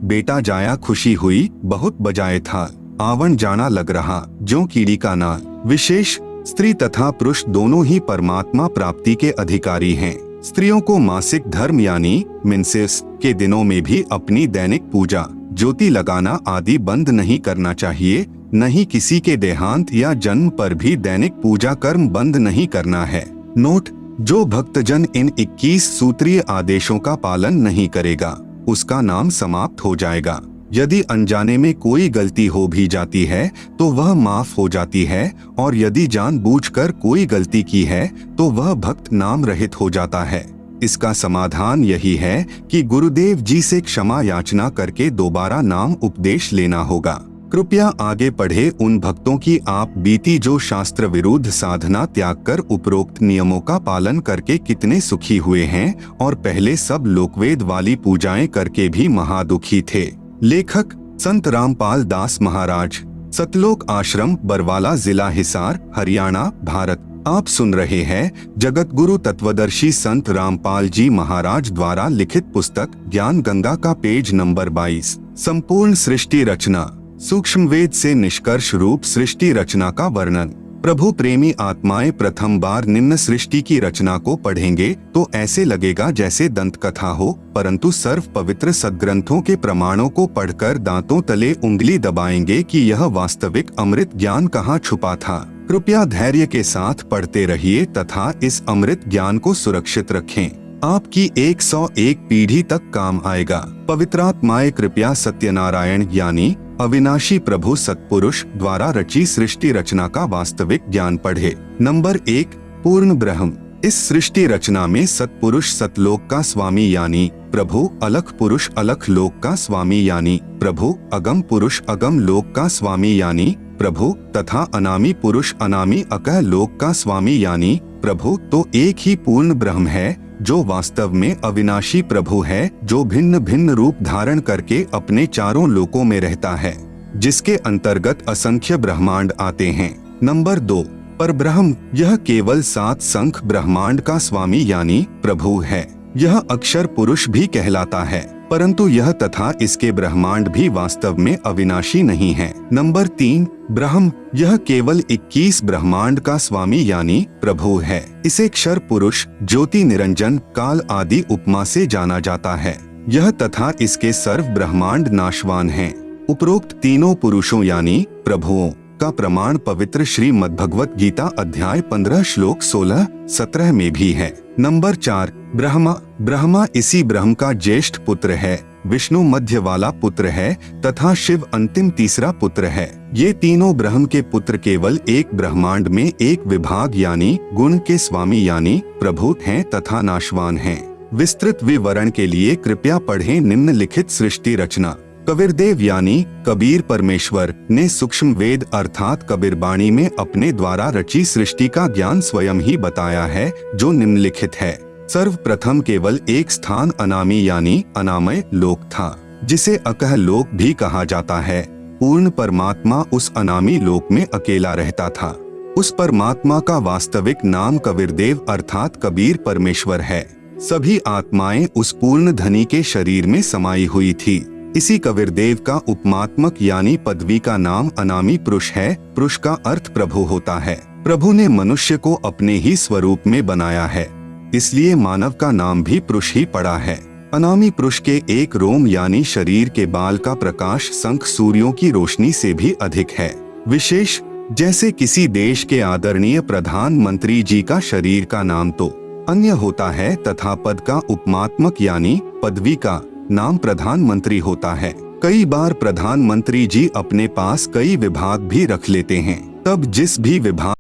Speaker 1: बेटा जाया खुशी हुई, बहुत बजाए था, आवन जाना लग रहा, ज्यों कीड़ी का नाल। विशेष स्त्री तथा पुरुष दोनों ही परमात्मा प्राप्ति के अधिकारी हैं। स्त्रियों को मासिक धर्म यानी मेंसेस के दिनों में भी अपनी दैनिक पूजा, ज्योति लगाना आदि बंद नहीं करना चाहिए। नहीं किसी के देहांत या जन्म पर भी दैनिक पूजा कर्म बंद नहीं करना है। नोट: जो भक्तजन इन 21 सूत्रीय आदेशों का पालन नहीं करेगा, उसका नाम समाप्त हो जाएगा। यदि अनजाने में कोई गलती हो भी जाती है तो वह माफ हो जाती है, और यदि जानबूझकर कोई गलती की है तो वह भक्त नाम रहित हो जाता है। इसका समाधान यही है कि गुरुदेव जी से क्षमा याचना करके दोबारा नाम उपदेश लेना होगा। कृपया आगे पढ़े उन भक्तों की आप बीती जो शास्त्र विरुद्ध साधना त्याग कर उपरोक्त नियमों का पालन करके कितने सुखी हुए हैं, और पहले सब लोकवेद वाली पूजाएं करके भी महादुखी थे। लेखक संत रामपाल दास महाराज, सतलोक आश्रम, बरवाला, जिला हिसार, हरियाणा, भारत। आप सुन रहे हैं जगत गुरु तत्वदर्शी संत रामपाल जी महाराज द्वारा लिखित पुस्तक ज्ञान गंगा का पेज नंबर 22। संपूर्ण सृष्टि रचना, सूक्ष्म वेद से निष्कर्ष रूप सृष्टि रचना का वर्णन। प्रभु प्रेमी आत्माएं प्रथम बार निम्न सृष्टि की रचना को पढ़ेंगे तो ऐसे लगेगा जैसे दंत कथा हो, परंतु सर्व पवित्र सद्ग्रंथों के प्रमाणों को पढ़कर दांतों तले उंगली दबाएंगे कि यह वास्तविक अमृत ज्ञान कहाँ छुपा था। कृपया धैर्य के साथ पढ़ते रहिए तथा इस अमृत ज्ञान को सुरक्षित रखें। आपकी 101 पीढ़ी तक काम आएगा। पवित्रात्माएं कृपया सत्यनारायण यानी अविनाशी प्रभु सत्पुरुष द्वारा रची सृष्टि रचना का वास्तविक ज्ञान पढ़े। नंबर 1, पूर्ण ब्रह्म। इस सृष्टि रचना में सत्पुरुष सतलोक का स्वामी यानी प्रभु, अलख पुरुष अलख लोक का स्वामी यानी प्रभु, अगम पुरुष अगम लोक का स्वामी यानी प्रभु, तथा अनामी पुरुष अनामी अकह लोक का स्वामी यानी प्रभु, तो एक ही पूर्ण ब्रह्म है जो वास्तव में अविनाशी प्रभु है, जो भिन्न भिन्न रूप धारण करके अपने चारों लोकों में रहता है, जिसके अंतर्गत असंख्य ब्रह्मांड आते हैं। नंबर 2, परब्रह्म। यह केवल 7 संख ब्रह्मांड का स्वामी यानी प्रभु है। यह अक्षर पुरुष भी कहलाता है, परंतु यह तथा इसके ब्रह्मांड भी वास्तव में अविनाशी नहीं है। नंबर 3, ब्रह्म। यह केवल 21 ब्रह्मांड का स्वामी यानी प्रभु है। इसे क्षर पुरुष, ज्योति निरंजन, काल आदि उपमा से जाना जाता है। यह तथा इसके सर्व ब्रह्मांड नाशवान हैं। उपरोक्त तीनों पुरुषों यानी प्रभुओं का प्रमाण पवित्र श्रीमद् भगवत गीता अध्याय 15 श्लोक 16-17 में भी है। नंबर 4, ब्रह्मा। ब्रह्मा इसी ब्रह्म का ज्येष्ठ पुत्र है, विष्णु मध्य वाला पुत्र है तथा शिव अंतिम तीसरा पुत्र है। ये तीनों ब्रह्म के पुत्र केवल एक ब्रह्मांड में एक विभाग यानी गुण के स्वामी यानी प्रभु हैं तथा नाशवान हैं। विस्तृत विवरण के लिए कृपया पढ़ें निम्नलिखित सृष्टि रचना। कबीरदेव यानी कबीर परमेश्वर ने सूक्ष्म वेद अर्थात कबीरबाणी में अपने द्वारा रची सृष्टि का ज्ञान स्वयं ही बताया है, जो निम्नलिखित है। सर्वप्रथम केवल एक स्थान अनामी यानी अनामय लोक था, जिसे अकह लोक भी कहा जाता है। पूर्ण परमात्मा उस अनामी लोक में अकेला रहता था। उस परमात्मा का वास्तविक नाम कबीरदेव अर्थात कबीर परमेश्वर है। सभी आत्माएं उस पूर्ण धनी के शरीर में समाई हुई थी। इसी कबीरदेव का उपमात्मक यानी पदवी का नाम अनामी पुरुष है। पुरुष का अर्थ प्रभु होता है। प्रभु ने मनुष्य को अपने ही स्वरूप में बनाया है, इसलिए मानव का नाम भी पुरुष ही पड़ा है। अनामी पुरुष के एक रोम यानी शरीर के बाल का प्रकाश शंख सूर्यों की रोशनी से भी अधिक है। विशेष जैसे किसी देश के आदरणीय प्रधानमंत्री जी का शरीर का नाम तो अन्य होता है तथा पद का उपमात्मक यानी पदवी का नाम प्रधानमंत्री होता है। कई बार प्रधानमंत्री जी अपने पास कई विभाग भी रख लेते हैं, तब जिस भी विभाग